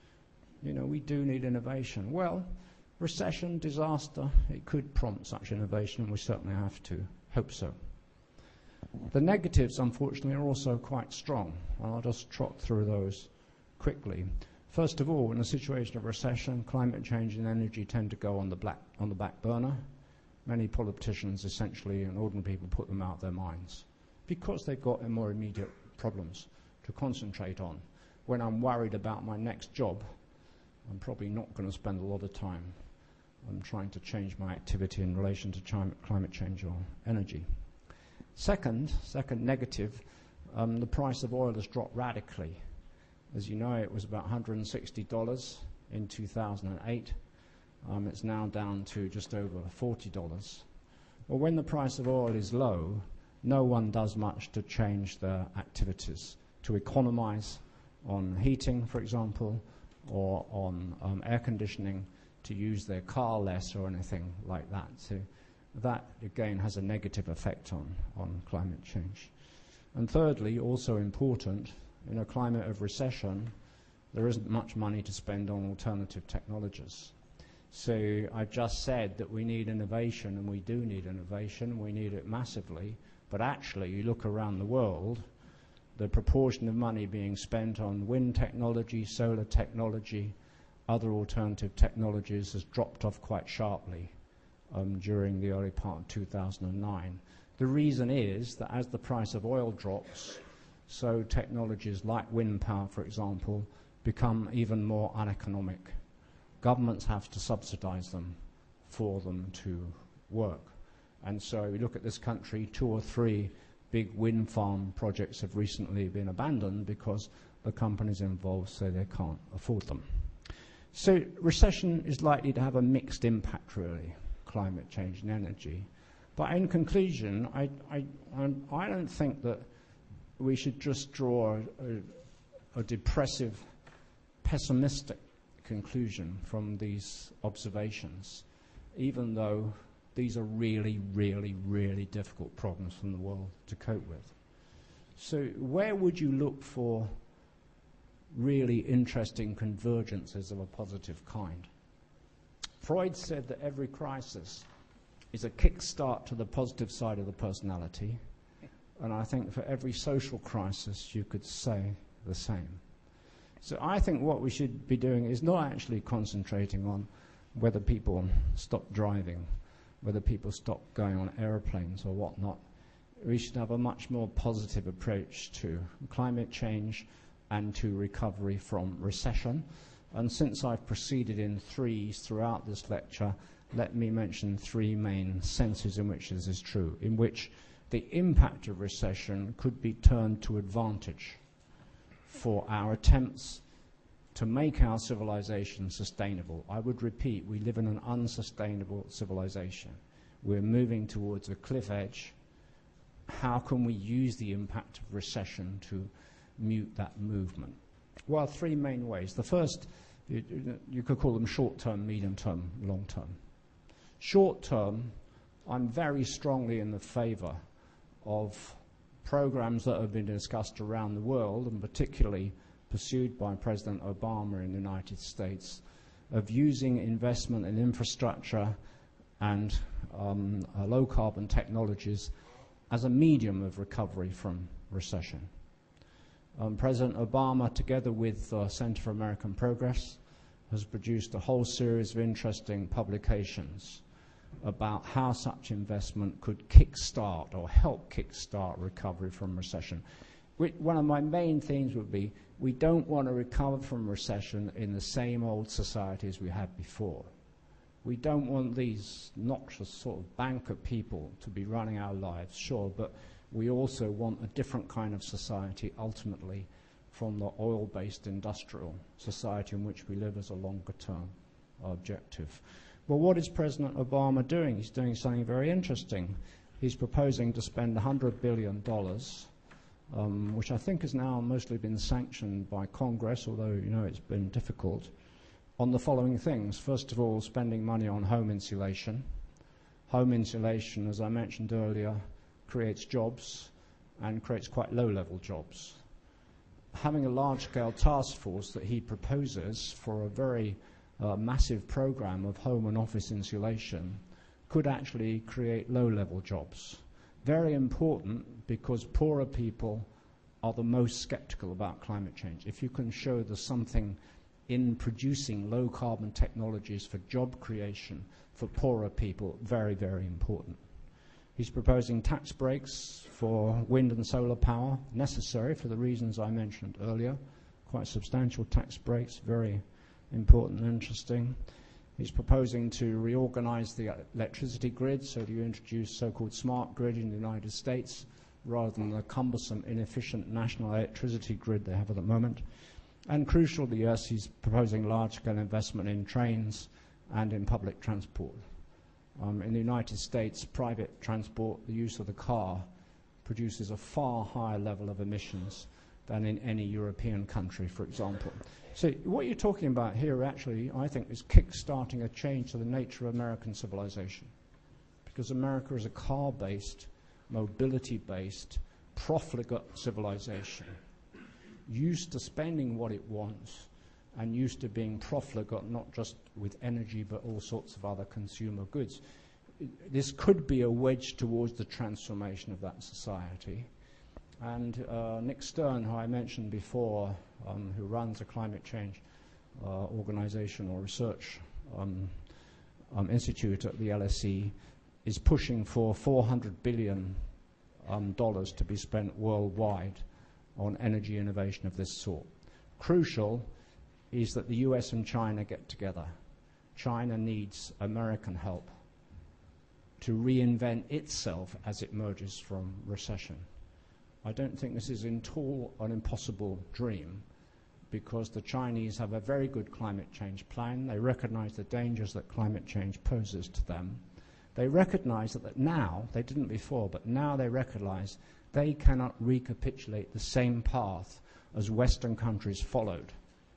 we do need innovation. Well, recession, disaster, it could prompt such innovation, and we certainly have to hope so. The negatives, unfortunately, are also quite strong. I'll just trot through those quickly. First of all, in a situation of recession, climate change and energy tend to go on the back burner. Many politicians, essentially, and ordinary people put them out of their minds because they've got more immediate problems to concentrate on. When I'm worried about my next job, I'm probably not going to spend a lot of time trying to change my activity in relation to climate change or energy. Second negative, the price of oil has dropped radically. As you know, it was about $160 in 2008. It's now down to just over $40. Well, when the price of oil is low, no one does much to change their activities, to economize on heating, for example, or on air conditioning, to use their car less or anything like that. So that, again, has a negative effect on climate change. And thirdly, also important, in a climate of recession, there isn't much money to spend on alternative technologies. So I've just said that we need innovation, and we do need innovation. We need it massively. But actually, you look around the world, the proportion of money being spent on wind technology, solar technology, other alternative technologies has dropped off quite sharply during the early part of 2009. The reason is that as the price of oil drops, so technologies like wind power, for example, become even more uneconomic. Governments have to subsidize them for them to work. And so we look at this country, 2 or 3 big wind farm projects have recently been abandoned because the companies involved say they can't afford them. So recession is likely to have a mixed impact, really, climate change and energy. But in conclusion, I don't think that we should just draw a depressive, pessimistic conclusion from these observations, even though these are really, really, really difficult problems from the world to cope with. So where would you look for really interesting convergences of a positive kind? Freud said that every crisis is a kickstart to the positive side of the personality, and I think for every social crisis you could say the same. So I think what we should be doing is not actually concentrating on whether people stop driving, whether people stop going on aeroplanes or whatnot. We should have a much more positive approach to climate change and to recovery from recession. And since I've proceeded in threes throughout this lecture, let me mention 3 main senses in which this is true, in which the impact of recession could be turned to advantage for our attempts to make our civilization sustainable. I would repeat, we live in an unsustainable civilization. We're moving towards a cliff edge. How can we use the impact of recession to mute that movement? Well, 3 main ways. The first, you could call them short-term, medium-term, long-term. Short-term, I'm very strongly in the favor of programs that have been discussed around the world, and particularly pursued by President Obama in the United States, of using investment in infrastructure and low-carbon technologies as a medium of recovery from recession. President Obama, together with Center for American Progress, has produced a whole series of interesting publications about how such investment could kickstart or help kickstart recovery from recession. One of my main themes would be, we don't want to recover from recession in the same old societies we had before. We don't want these noxious sort of banker people to be running our lives, sure, but we also want a different kind of society ultimately from the oil-based industrial society in which we live as a longer-term objective. Well, what is President Obama doing? He's doing something very interesting. He's proposing to spend $100 billion, which I think has now mostly been sanctioned by Congress, although you know it's been difficult, on the following things. First of all, spending money on home insulation. Home insulation, as I mentioned earlier, creates jobs and creates quite low-level jobs. Having a large-scale task force that he proposes for a very massive program of home and office insulation could actually create low-level jobs. Very important, because poorer people are the most skeptical about climate change. If you can show there's something in producing low-carbon technologies for job creation for poorer people, very, very important. He's proposing tax breaks for wind and solar power, necessary for the reasons I mentioned earlier. Quite substantial tax breaks, very important and interesting. He's proposing to reorganize the electricity grid, so to introduce so-called smart grid in the United States, rather than the cumbersome, inefficient national electricity grid they have at the moment. And crucially, yes, he's proposing large-scale investment in trains and in public transport. In the United States, private transport, the use of the car, produces a far higher level of emissions than in any European country, for example. So what you're talking about here actually, I think, is kick-starting a change to the nature of American civilization. Because America is a car-based, mobility-based, profligate civilization, used to spending what it wants and used to being profligate not just with energy but all sorts of other consumer goods. This could be a wedge towards the transformation of that society. And Nick Stern, who I mentioned before, who runs a climate change organization or research institute at the LSE, is pushing for $400 billion to be spent worldwide on energy innovation of this sort. Crucial is that the US and China get together. China needs American help to reinvent itself as it emerges from recession. I don't think this is at all an impossible dream, because the Chinese have a very good climate change plan. They recognize the dangers that climate change poses to them. They recognize that now, they didn't before, but now they recognize they cannot recapitulate the same path as Western countries followed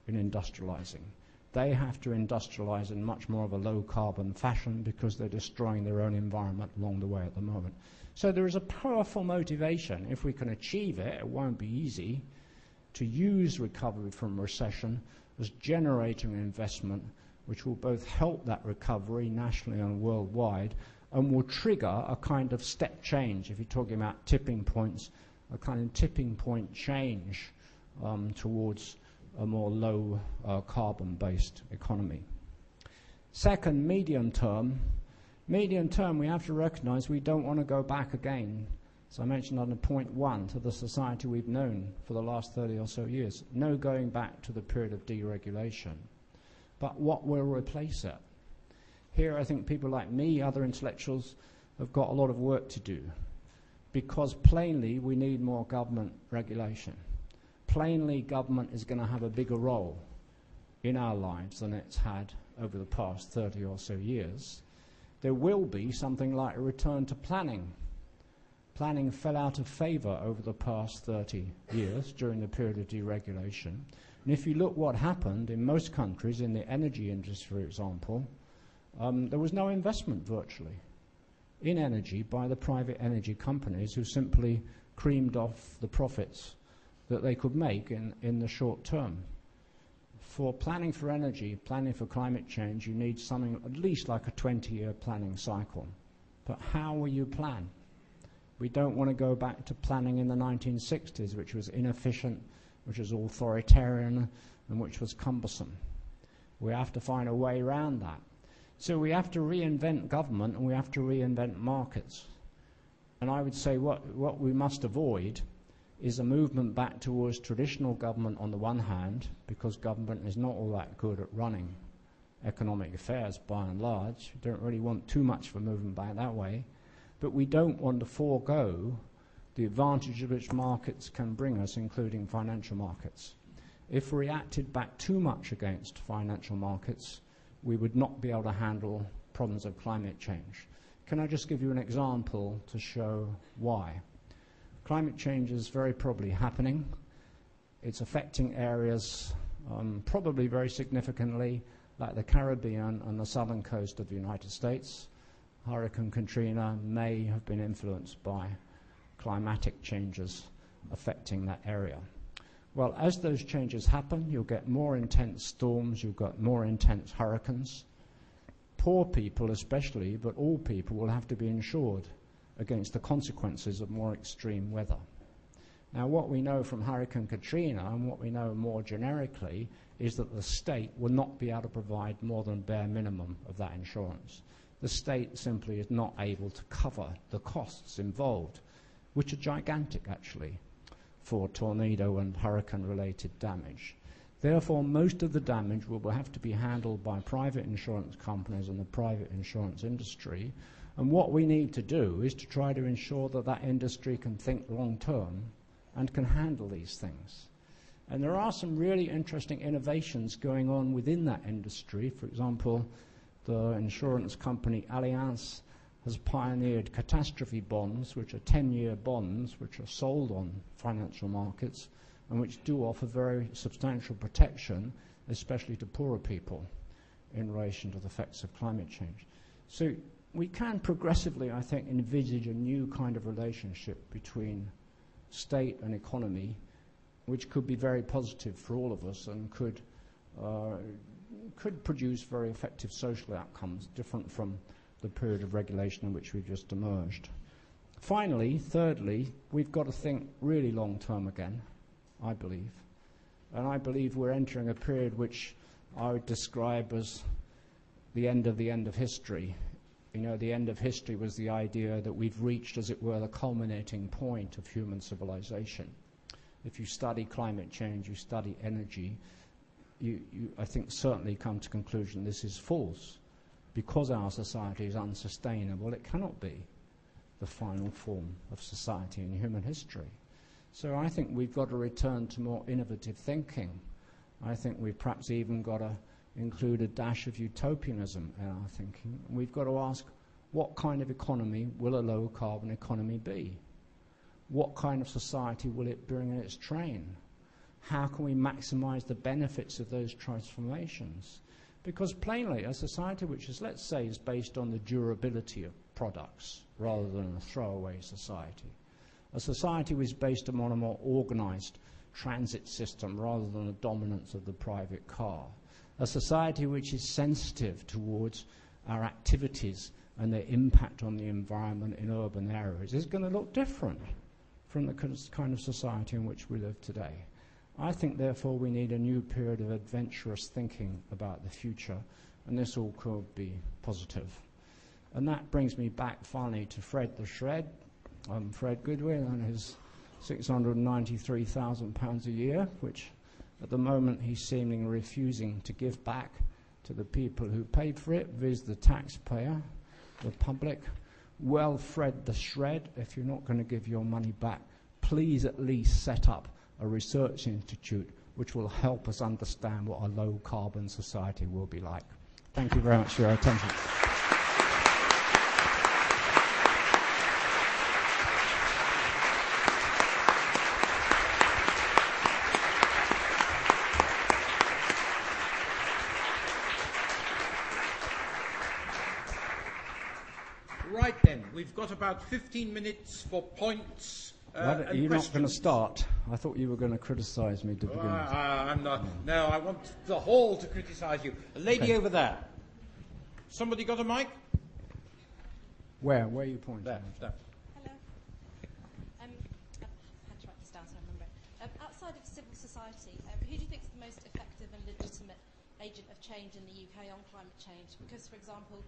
in industrializing. They have to industrialize in much more of a low-carbon fashion because they're destroying their own environment along the way at the moment. So there is a powerful motivation, if we can achieve it, it won't be easy, to use recovery from recession as generating investment which will both help that recovery nationally and worldwide and will trigger a kind of step change, if you're talking about tipping points, a kind of tipping point change towards a more low carbon-based economy. Second, medium term. Medium term, we have to recognize we don't want to go back again, as I mentioned under point 1, to the society we've known for the last 30 or so years. No going back to the period of deregulation. But what will replace it? Here I think people like me, other intellectuals, have got a lot of work to do, because plainly we need more government regulation. Plainly government is going to have a bigger role in our lives than it's had over the past 30 or so years. There will be something like a return to planning. Planning fell out of favor over the past 30 years during the period of deregulation. And if you look what happened in most countries, in the energy industry, for example, there was no investment virtually in energy by the private energy companies who simply creamed off the profits that they could make in the short term. For planning for energy, planning for climate change, you need something at least like a 20-year planning cycle. But how will you plan? We don't want to go back to planning in the 1960s, which was inefficient, which was authoritarian, and which was cumbersome. We have to find a way around that. So we have to reinvent government, and we have to reinvent markets. And I would say what we must avoid is a movement back towards traditional government on the one hand, because government is not all that good at running economic affairs by and large. We don't really want too much of a movement back that way. But we don't want to forego the advantage of which markets can bring us, including financial markets. If we reacted back too much against financial markets, we would not be able to handle problems of climate change. Can I just give you an example to show why? Climate change is very probably happening. It's affecting areas probably very significantly, like the Caribbean and the southern coast of the United States. Hurricane Katrina may have been influenced by climatic changes affecting that area. Well, as those changes happen, you'll get more intense storms, you'll get more intense hurricanes. Poor people especially, but all people, will have to be insured against the consequences of more extreme weather. Now, what we know from Hurricane Katrina, and what we know more generically, is that the state will not be able to provide more than bare minimum of that insurance. The state simply is not able to cover the costs involved, which are gigantic, actually, for tornado and hurricane-related damage. Therefore, most of the damage will have to be handled by private insurance companies and the private insurance industry. And what we need to do is to try to ensure that that industry can think long-term and can handle these things. And there are some really interesting innovations going on within that industry. For example, the insurance company Allianz has pioneered Catastrophe Bonds, which are 10-year bonds which are sold on financial markets and which do offer very substantial protection, especially to poorer people, in relation to the effects of climate change. So we can progressively, I think, envisage a new kind of relationship between state and economy, which could be very positive for all of us and could produce very effective social outcomes, different from the period of regulation in which we've just emerged. Finally, thirdly, we've got to think really long-term again, I believe. And I believe we're entering a period which I would describe as the end of history. You know, the end of history was the idea that we've reached, as it were, the culminating point of human civilization. If you study climate change, you study energy, you I think, certainly come to the conclusion this is false. Because our society is unsustainable, it cannot be the final form of society in human history. So I think we've got to return to more innovative thinking. I think we've perhaps even got to include a dash of utopianism in our thinking. We've got to ask, what kind of economy will a low-carbon economy be? What kind of society will it bring in its train? How can we maximize the benefits of those transformations? Because plainly, a society which is, let's say, is based on the durability of products rather than a throwaway society, a society which is based on a more organized transit system rather than the dominance of the private car, a society which is sensitive towards our activities and their impact on the environment in urban areas, is going to look different from the kind of society in which we live today. I think, therefore, we need a new period of adventurous thinking about the future, and this all could be positive. And that brings me back finally to Fred the Shred, Fred Goodwin, and his £693,000 a year, which at the moment he's seemingly refusing to give back to the people who paid for it, viz. The taxpayer, the public. Well, Fred the Shred, if you're not going to give your money back, please at least set up a research institute which will help us understand what a low-carbon society will be like. Thank you very much for your attention. Right then, we've got about 15 minutes for points You're and not going to questions. start. I thought you were going to criticise me to begin with. I'm not. No, I want the hall to criticise you. A lady over there. Somebody got a mic? Where are you pointing? There. Hello. I had to write this down so I remember it. Outside of civil society, who do you think is the most effective and legitimate agent of change in the UK on climate change? Because, for example,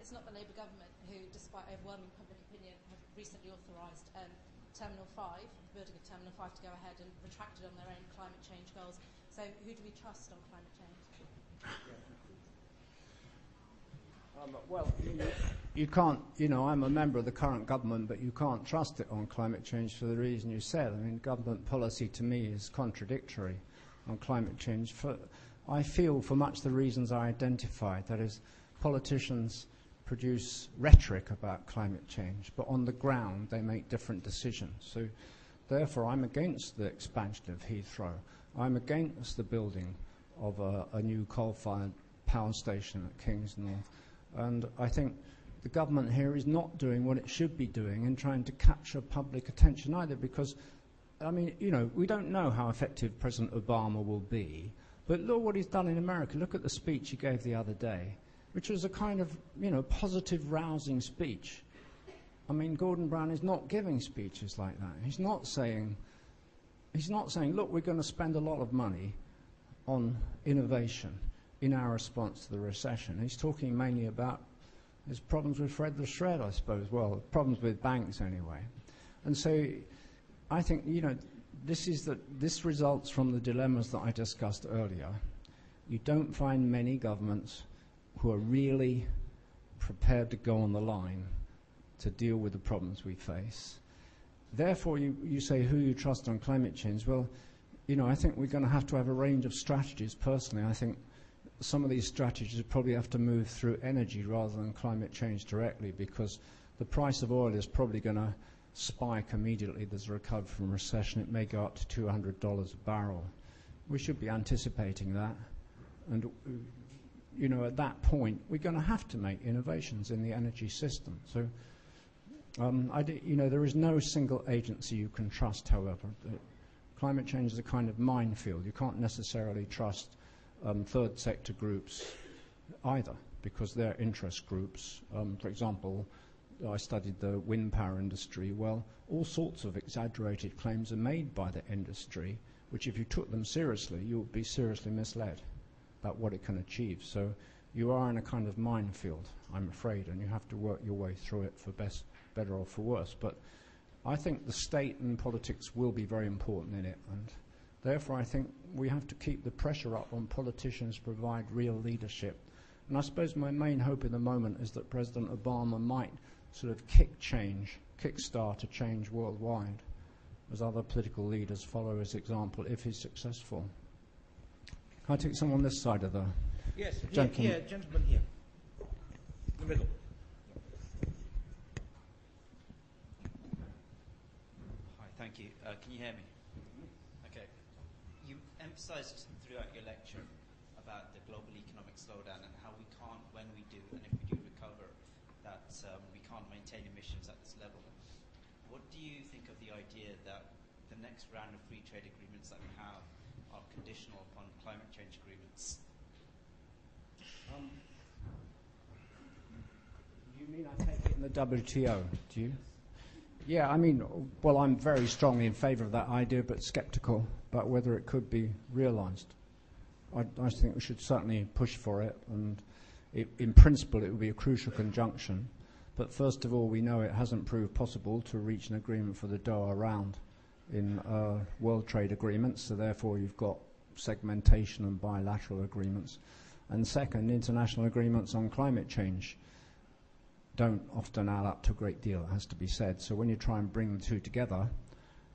it's not the Labour government who, despite overwhelming public opinion, have recently authorised Terminal 5, the building of Terminal 5, to go ahead and retracted on their own climate change goals. So who do we trust on climate change? Well, you can't, I'm a member of the current government, but you can't trust it on climate change for the reason you said. I mean, government policy to me is contradictory on climate change. I feel for much the reasons I identified, that is, politicians produce rhetoric about climate change, but on the ground they make different decisions. So therefore I'm against the expansion of Heathrow. I'm against the building of a new coal-fired power station at King's North. And I think the government here is not doing what it should be doing in trying to capture public attention either, because, I mean, we don't know how effective President Obama will be, but look what he's done in America. Look at the speech he gave the other day, which was a kind of, positive, rousing speech. I mean, Gordon Brown is not giving speeches like that. He's not saying, look, we're going to spend a lot of money on innovation in our response to the recession. He's talking mainly about his problems with Fred the Shred, I suppose. Well, problems with banks anyway. And so I think, this results from the dilemmas that I discussed earlier. You don't find many governments who are really prepared to go on the line to deal with the problems we face. Therefore, you say who you trust on climate change. Well, I think we're going to have a range of strategies. Personally, I think some of these strategies probably have to move through energy rather than climate change directly, because the price of oil is probably going to spike immediately. There's a recovery from recession. It may go up to $200 a barrel. We should be anticipating that. And, at that point, we're going to have to make innovations in the energy system. So, there is no single agency you can trust, however. Climate change is a kind of minefield. You can't necessarily trust third sector groups either, because they're interest groups. For example, I studied the wind power industry. Well, all sorts of exaggerated claims are made by the industry, which if you took them seriously, you would be seriously misled about what it can achieve. So you are in a kind of minefield, I'm afraid, and you have to work your way through it for better or for worse. But I think the state and politics will be very important in it, and therefore I think we have to keep the pressure up on politicians to provide real leadership. And I suppose my main hope in the moment is that President Obama might sort of kickstart a change worldwide as other political leaders follow his example if he's successful. Can I take someone on this side of the gentleman? Here, gentleman here. The middle. Hi, thank you. Can you hear me? Okay. You emphasised throughout your lecture about the global economic slowdown and how we can't, when we do, and if we do recover, that we can't maintain emissions at this level. What do you think of the idea that the next round of free trade agreements that we have are conditional upon climate change agreements? You mean I take it in the WTO, do you? Yeah, I mean, well, I'm very strongly in favour of that idea, but sceptical about whether it could be realised. I think we should certainly push for it, and in principle it would be a crucial conjunction. But first of all, we know it hasn't proved possible to reach an agreement for the Doha round in world trade agreements, so therefore you've got segmentation and bilateral agreements. And second, international agreements on climate change don't often add up to a great deal, it has to be said. So when you try and bring the two together,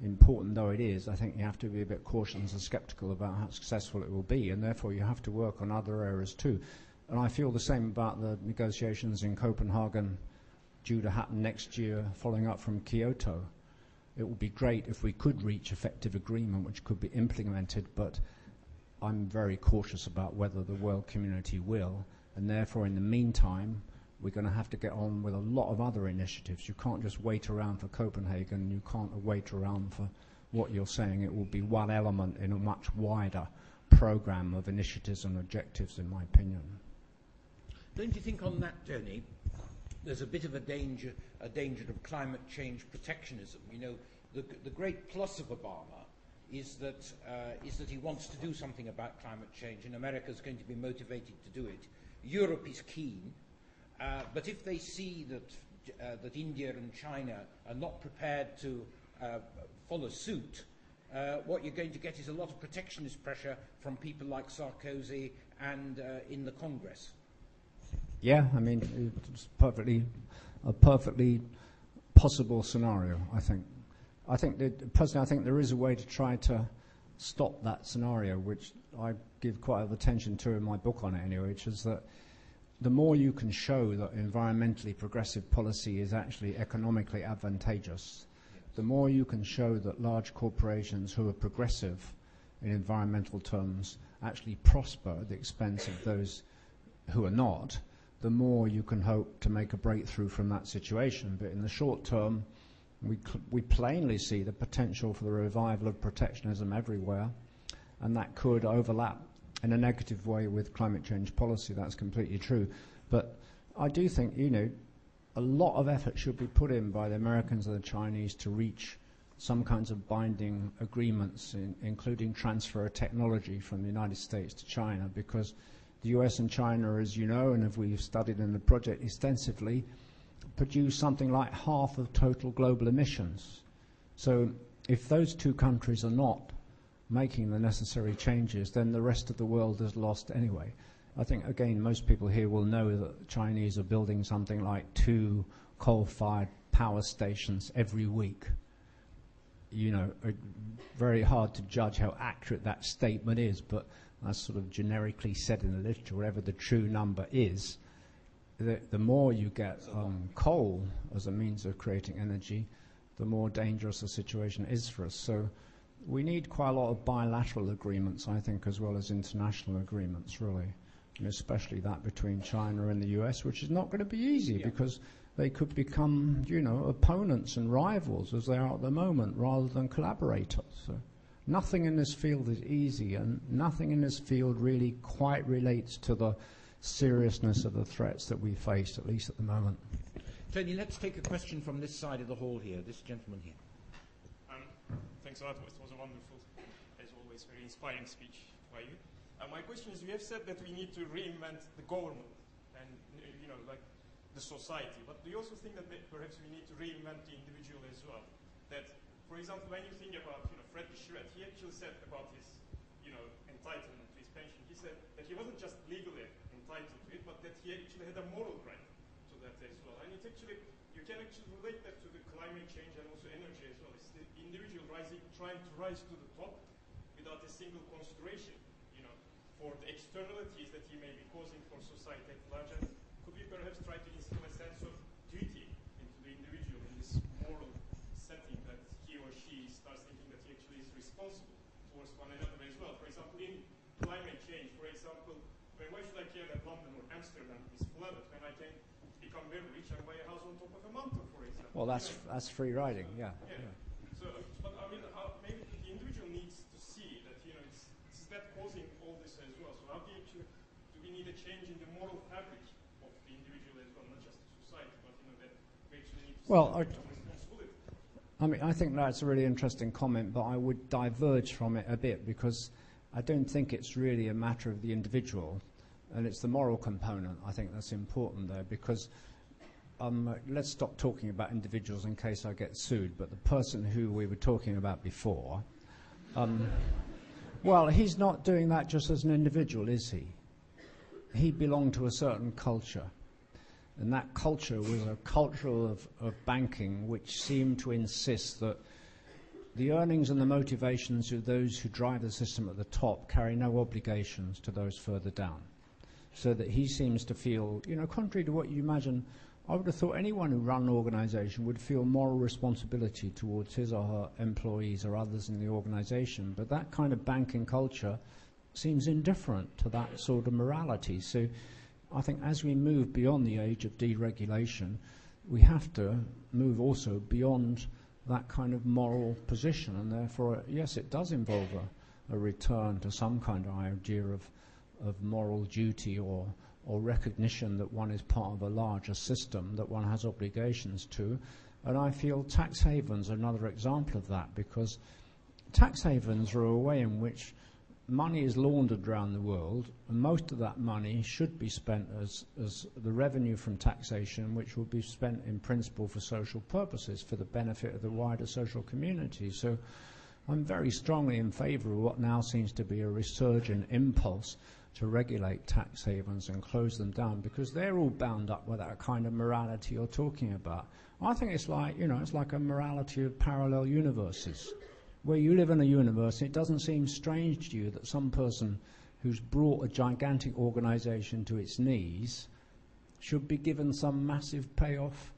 important though it is, I think you have to be a bit cautious and sceptical about how successful it will be, and therefore you have to work on other areas too. And I feel the same about the negotiations in Copenhagen due to happen next year, following up from Kyoto. It would be great if we could reach effective agreement which could be implemented, but I'm very cautious about whether the world community will, and therefore in the meantime we're going to have to get on with a lot of other initiatives. You can't just wait around for Copenhagen. You can't wait around for what you're saying. It will be one element in a much wider program of initiatives and objectives, in my opinion. Don't you think on that, Tony, there's a bit of a danger of climate change protectionism? You know, the great plus of Obama is that he wants to do something about climate change, and America's going to be motivated to do it. Europe is keen, but if they see that India and China are not prepared to follow suit, what you're going to get is a lot of protectionist pressure from people like Sarkozy and in the Congress. Yeah, I mean, it's a perfectly possible scenario, I think. Personally, I think there is a way to try to stop that scenario, which I give quite a lot of attention to in my book on it anyway, which is that the more you can show that environmentally progressive policy is actually economically advantageous, the more you can show that large corporations who are progressive in environmental terms actually prosper at the expense of those who are not, the more you can hope to make a breakthrough from that situation. But in the short term, we plainly see the potential for the revival of protectionism everywhere, and that could overlap in a negative way with climate change policy. That's completely true. But I do think, you know, a lot of effort should be put in by the Americans and the Chinese to reach some kinds of binding agreements, including transfer of technology from the United States to China, because the US and China, as you know, and as we've studied in the project extensively, produce something like half of total global emissions. So if those two countries are not making the necessary changes, then the rest of the world is lost anyway. I think, again, most people here will know that the Chinese are building something like 2 coal-fired power stations every week. You know, very hard to judge how accurate that statement is, but that's sort of generically said in the literature. Whatever the true number is, the more you get coal as a means of creating energy, the more dangerous the situation is for us. So we need quite a lot of bilateral agreements, I think, as well as international agreements, really, and especially that between China and the US, which is not going to be easy because they could become, you know, opponents and rivals as they are at the moment rather than collaborators. So nothing in this field is easy, and nothing in this field really quite relates to the seriousness of the threats that we face, at least at the moment. Tony, let's take a question from this side of the hall here, this gentleman here. Thanks a lot. It was a wonderful, as always, very inspiring speech by you. My question is, you have said that we need to reinvent the government and, you know, like the society. But do you also think that perhaps we need to reinvent the individual as well? That, for example, when you think about, you know, Fred Schroeder, he actually said about his, you know, entitlement to his pension, he said that he wasn't just legally entitled to it, but that he actually had a moral right to that as well. And it's actually, you can actually relate that to the climate change and also energy as well. It's the individual trying to rise to the top without a single consideration, you know, for the externalities that he may be causing for society at large. And could we perhaps try to instill a sense of duty into the individual in this moral setting, that he or she starts thinking that he actually is responsible towards one another as well? For example, in climate change, for example, why should I care that London or Amsterdam is flooded when I can become very rich and buy a house on top of a mountain, for example? Well, that's free riding, yeah. So, but I mean, maybe the individual needs to see that, you know, it's that causing all this as well. So how do we need a change in the moral fabric of the individual as well, not just the society, but, you know, that we actually need to see responsibility? I mean, I think that's a really interesting comment, but I would diverge from it a bit, because I don't think it's really a matter of the individual, and it's the moral component. I think that's important there, because let's stop talking about individuals in case I get sued, but the person who we were talking about before, well, he's not doing that just as an individual, is he? He belonged to a certain culture, and that culture was a culture of banking which seemed to insist that the earnings and the motivations of those who drive the system at the top carry no obligations to those further down. So that he seems to feel, you know, contrary to what you imagine, I would have thought anyone who ran an organization would feel moral responsibility towards his or her employees or others in the organization. But that kind of banking culture seems indifferent to that sort of morality. So I think as we move beyond the age of deregulation, we have to move also beyond that kind of moral position, and therefore, yes, it does involve a return to some kind of idea of moral duty or recognition that one is part of a larger system that one has obligations to. And I feel tax havens are another example of that, because tax havens are a way in which money is laundered around the world, and most of that money should be spent as the revenue from taxation, which will be spent in principle for social purposes, for the benefit of the wider social community. So I'm very strongly in favour of what now seems to be a resurgent impulse to regulate tax havens and close them down, because they're all bound up with that kind of morality you're talking about. I think it's like, it's like a morality of parallel universes. Where you live in a universe, it doesn't seem strange to you that some person who's brought a gigantic organisation to its knees should be given some massive payoff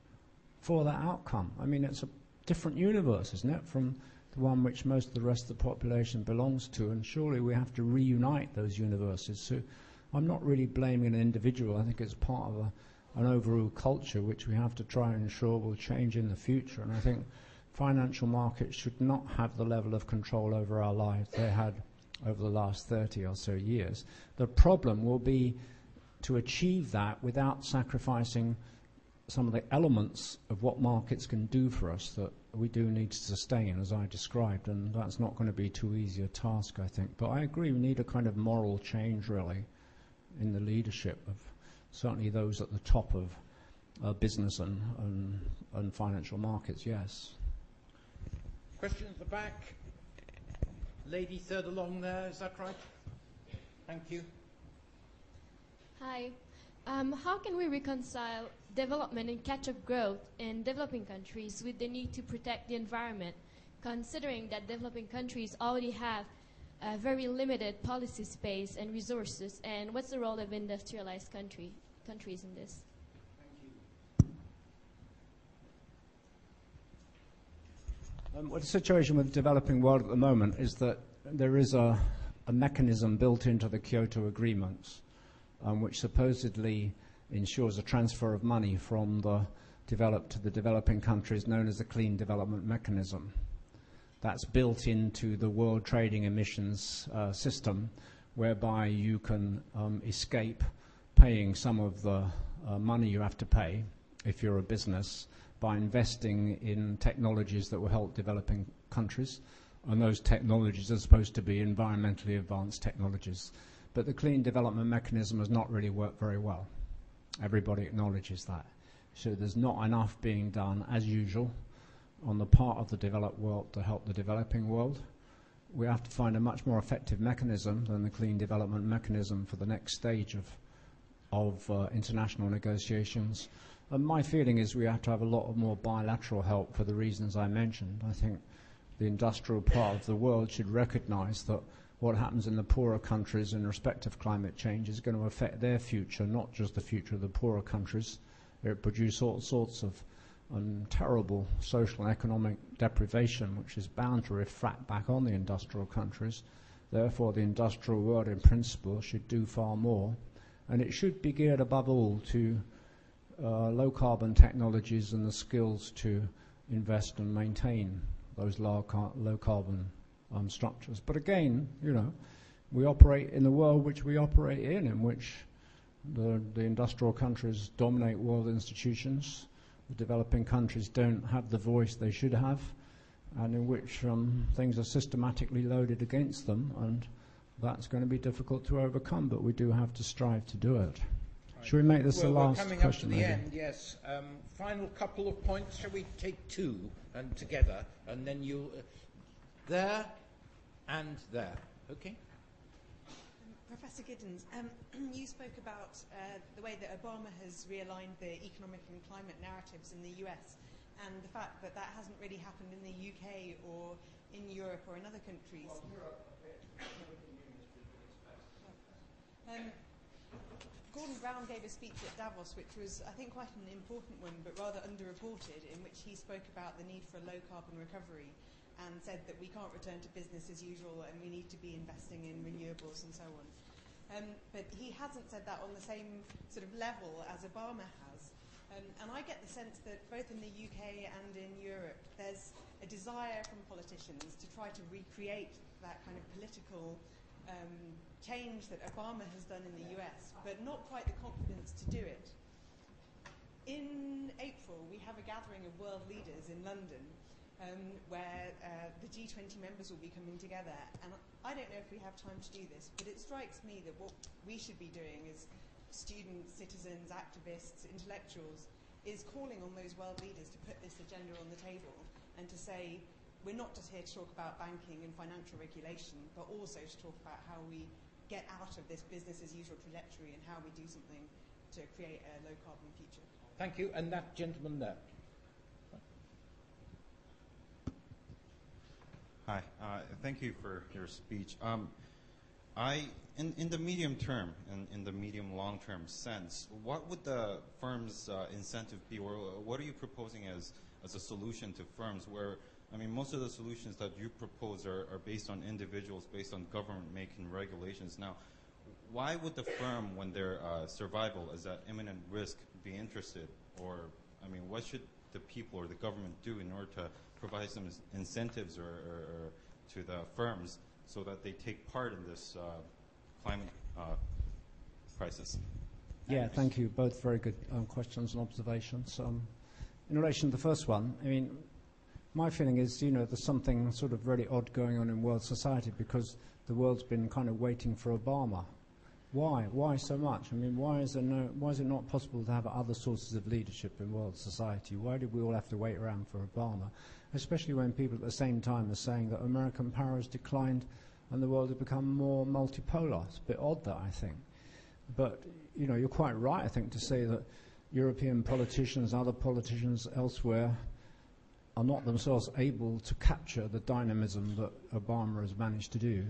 for that outcome. I mean, it's a different universe, isn't it, from the one which most of the rest of the population belongs to, and surely we have to reunite those universes. So I'm not really blaming an individual. I think it's part of an overall culture which we have to try and ensure will change in the future. And I think financial markets should not have the level of control over our lives they had over the last 30 or so years. The problem will be to achieve that without sacrificing some of the elements of what markets can do for us that we do need to sustain, as I described, and that's not going to be too easy a task, I think. But I agree, we need a kind of moral change, really, in the leadership of certainly those at the top of business and financial markets, yes. Question at the back. Lady third along there, is that right? Thank you. Hi. How can we reconcile development and catch-up growth in developing countries with the need to protect the environment, considering that developing countries already have a very limited policy space and resources, and what's the role of industrialized countries in this? Well, the situation with the developing world at the moment is that there is a mechanism built into the Kyoto agreements which supposedly ensures a transfer of money from the developed to the developing countries, known as the Clean Development Mechanism. That's built into the world trading emissions system, whereby you can escape paying some of the money you have to pay if you're a business by investing in technologies that will help developing countries. And those technologies are supposed to be environmentally advanced technologies. But the Clean Development Mechanism has not really worked very well. Everybody acknowledges that. So there's not enough being done, as usual, on the part of the developed world to help the developing world. We have to find a much more effective mechanism than the Clean Development Mechanism for the next stage of international negotiations. And my feeling is we have to have a lot of more bilateral help for the reasons I mentioned. I think the industrial part of the world should recognize that what happens in the poorer countries in respect of climate change is going to affect their future, not just the future of the poorer countries. It produces all sorts of terrible social and economic deprivation, which is bound to reflect back on the industrial countries. Therefore, the industrial world, in principle, should do far more. And it should be geared above all to low-carbon technologies and the skills to invest and maintain those low-carbon structures. But again, we operate in the world which we operate in which the industrial countries dominate world institutions, the developing countries don't have the voice they should have, and in which things are systematically loaded against them, and that's going to be difficult to overcome, but we do have to strive to do it. Should we make this the last question? We're coming up to the end, yes. Final couple of points. Shall we take two and together, and then you there and there. Okay. Professor Giddens, you spoke about the way that Obama has realigned the economic and climate narratives in the US, and the fact that that hasn't really happened in the UK or in Europe or in other countries. Well, Europe, Gordon Brown gave a speech at Davos, which was, I think, quite an important one, but rather underreported, in which he spoke about the need for a low-carbon recovery and said that we can't return to business as usual and we need to be investing in renewables and so on. But he hasn't said that on the same sort of level as Obama has. And I get the sense that both in the UK and in Europe, there's a desire from politicians to try to recreate that kind of political change that Obama has done in the US, but not quite the confidence to do it. In April, we have a gathering of world leaders in London where the G20 members will be coming together. And I don't know if we have time to do this, but it strikes me that what we should be doing as students, citizens, activists, intellectuals, is calling on those world leaders to put this agenda on the table and to say, we're not just here to talk about banking and financial regulation, but also to talk about how we get out of this business as usual trajectory and how we do something to create a low carbon future. Thank you. And that gentleman there. Hi, thank you for your speech. In the medium term and in the medium long-term sense, what would the firm's incentive be, or what are you proposing as a solution to firms where, I mean, most of the solutions that you propose are based on individuals, based on government making regulations. Now, why would the firm, when their survival is at imminent risk, be interested? Or, I mean, what should the people or the government do in order to provide some incentives or to the firms so that they take part in this climate crisis? Yeah, thank you. Both very good questions and observations. In relation to the first one, I mean, my feeling is, there's something sort of really odd going on in world society because the world's been kind of waiting for Obama. Why? Why so much? I mean, why is it not possible to have other sources of leadership in world society? Why did we all have to wait around for Obama? Especially when people at the same time are saying that American power has declined and the world has become more multipolar. It's a bit odd, that, I think. But, you're quite right, I think, to say that European politicians, other politicians elsewhere, are not themselves able to capture the dynamism that Obama has managed to do,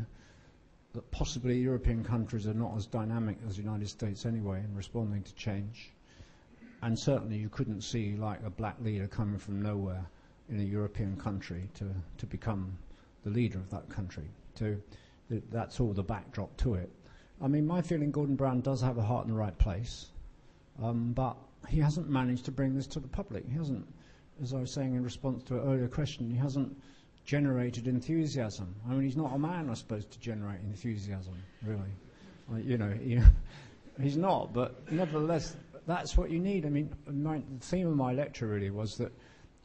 that possibly European countries are not as dynamic as the United States anyway in responding to change. And certainly you couldn't see like a black leader coming from nowhere in a European country to become the leader of that country. So that's all the backdrop to it. I mean, my feeling, Gordon Brown does have a heart in the right place, but he hasn't managed to bring this to the public. He hasn't, as I was saying in response to an earlier question, he hasn't generated enthusiasm. I mean, he's not a man, I suppose, to generate enthusiasm, really. He's not, but nevertheless, that's what you need. I mean, the theme of my lecture really was that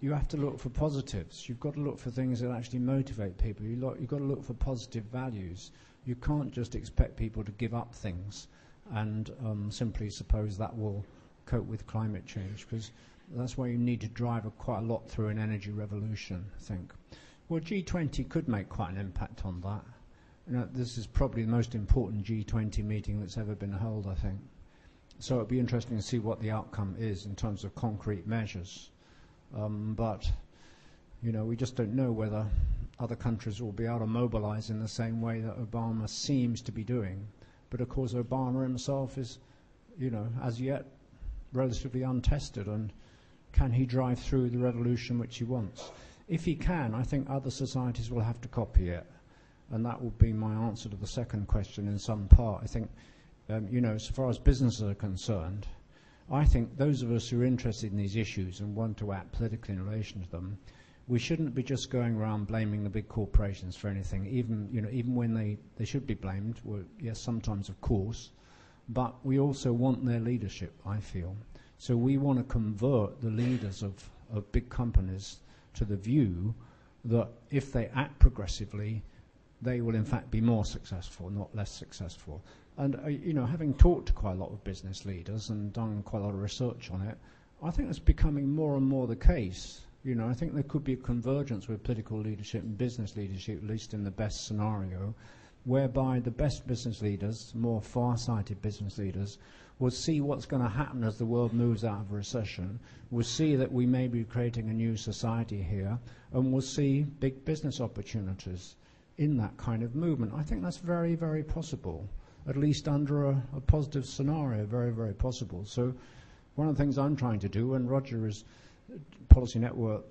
you have to look for positives. You've got to look for things that actually motivate people. You've got to look for positive values. You can't just expect people to give up things and simply suppose that will cope with climate change, because that's why you need to drive quite a lot through an energy revolution, I think. Well, G20 could make quite an impact on that. This is probably the most important G20 meeting that's ever been held, I think. So it'd be interesting to see what the outcome is in terms of concrete measures. But, we just don't know whether other countries will be able to mobilize in the same way that Obama seems to be doing. But, of course, Obama himself is, as yet relatively untested. And can he drive through the revolution which he wants? If he can, I think other societies will have to copy it. And that will be my answer to the second question in some part. I think, as far as businesses are concerned, I think those of us who are interested in these issues and want to act politically in relation to them, we shouldn't be just going around blaming the big corporations for anything, even when they should be blamed. Well, yes, sometimes, of course. But we also want their leadership, I feel. So we want to convert the leaders of big companies to the view that if they act progressively, they will in fact be more successful, not less successful. And having talked to quite a lot of business leaders and done quite a lot of research on it, I think it's becoming more and more the case. I think there could be a convergence with political leadership and business leadership, at least in the best scenario, whereby the best business leaders, more far-sighted business leaders, will see what's going to happen as the world moves out of recession, will see that we may be creating a new society here, and will see big business opportunities in that kind of movement. I think that's very, very possible, at least under a positive scenario, very, very possible. So one of the things I'm trying to do, and Roger is Policy Network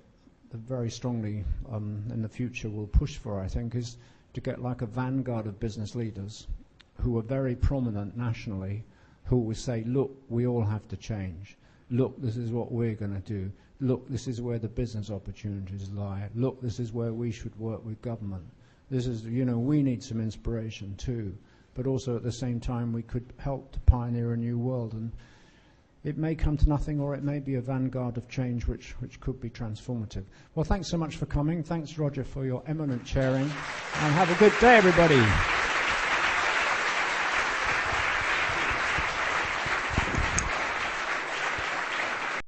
very strongly in the future will push for, I think, is to get like a vanguard of business leaders who are very prominent nationally, who will say, look, we all have to change. Look, this is what we're going to do. Look, this is where the business opportunities lie. Look, this is where we should work with government. This is, we need some inspiration too. But also at the same time, we could help to pioneer a new world. And it may come to nothing, or it may be a vanguard of change which could be transformative. Well, thanks so much for coming. Thanks, Roger, for your eminent chairing. And have a good day, everybody.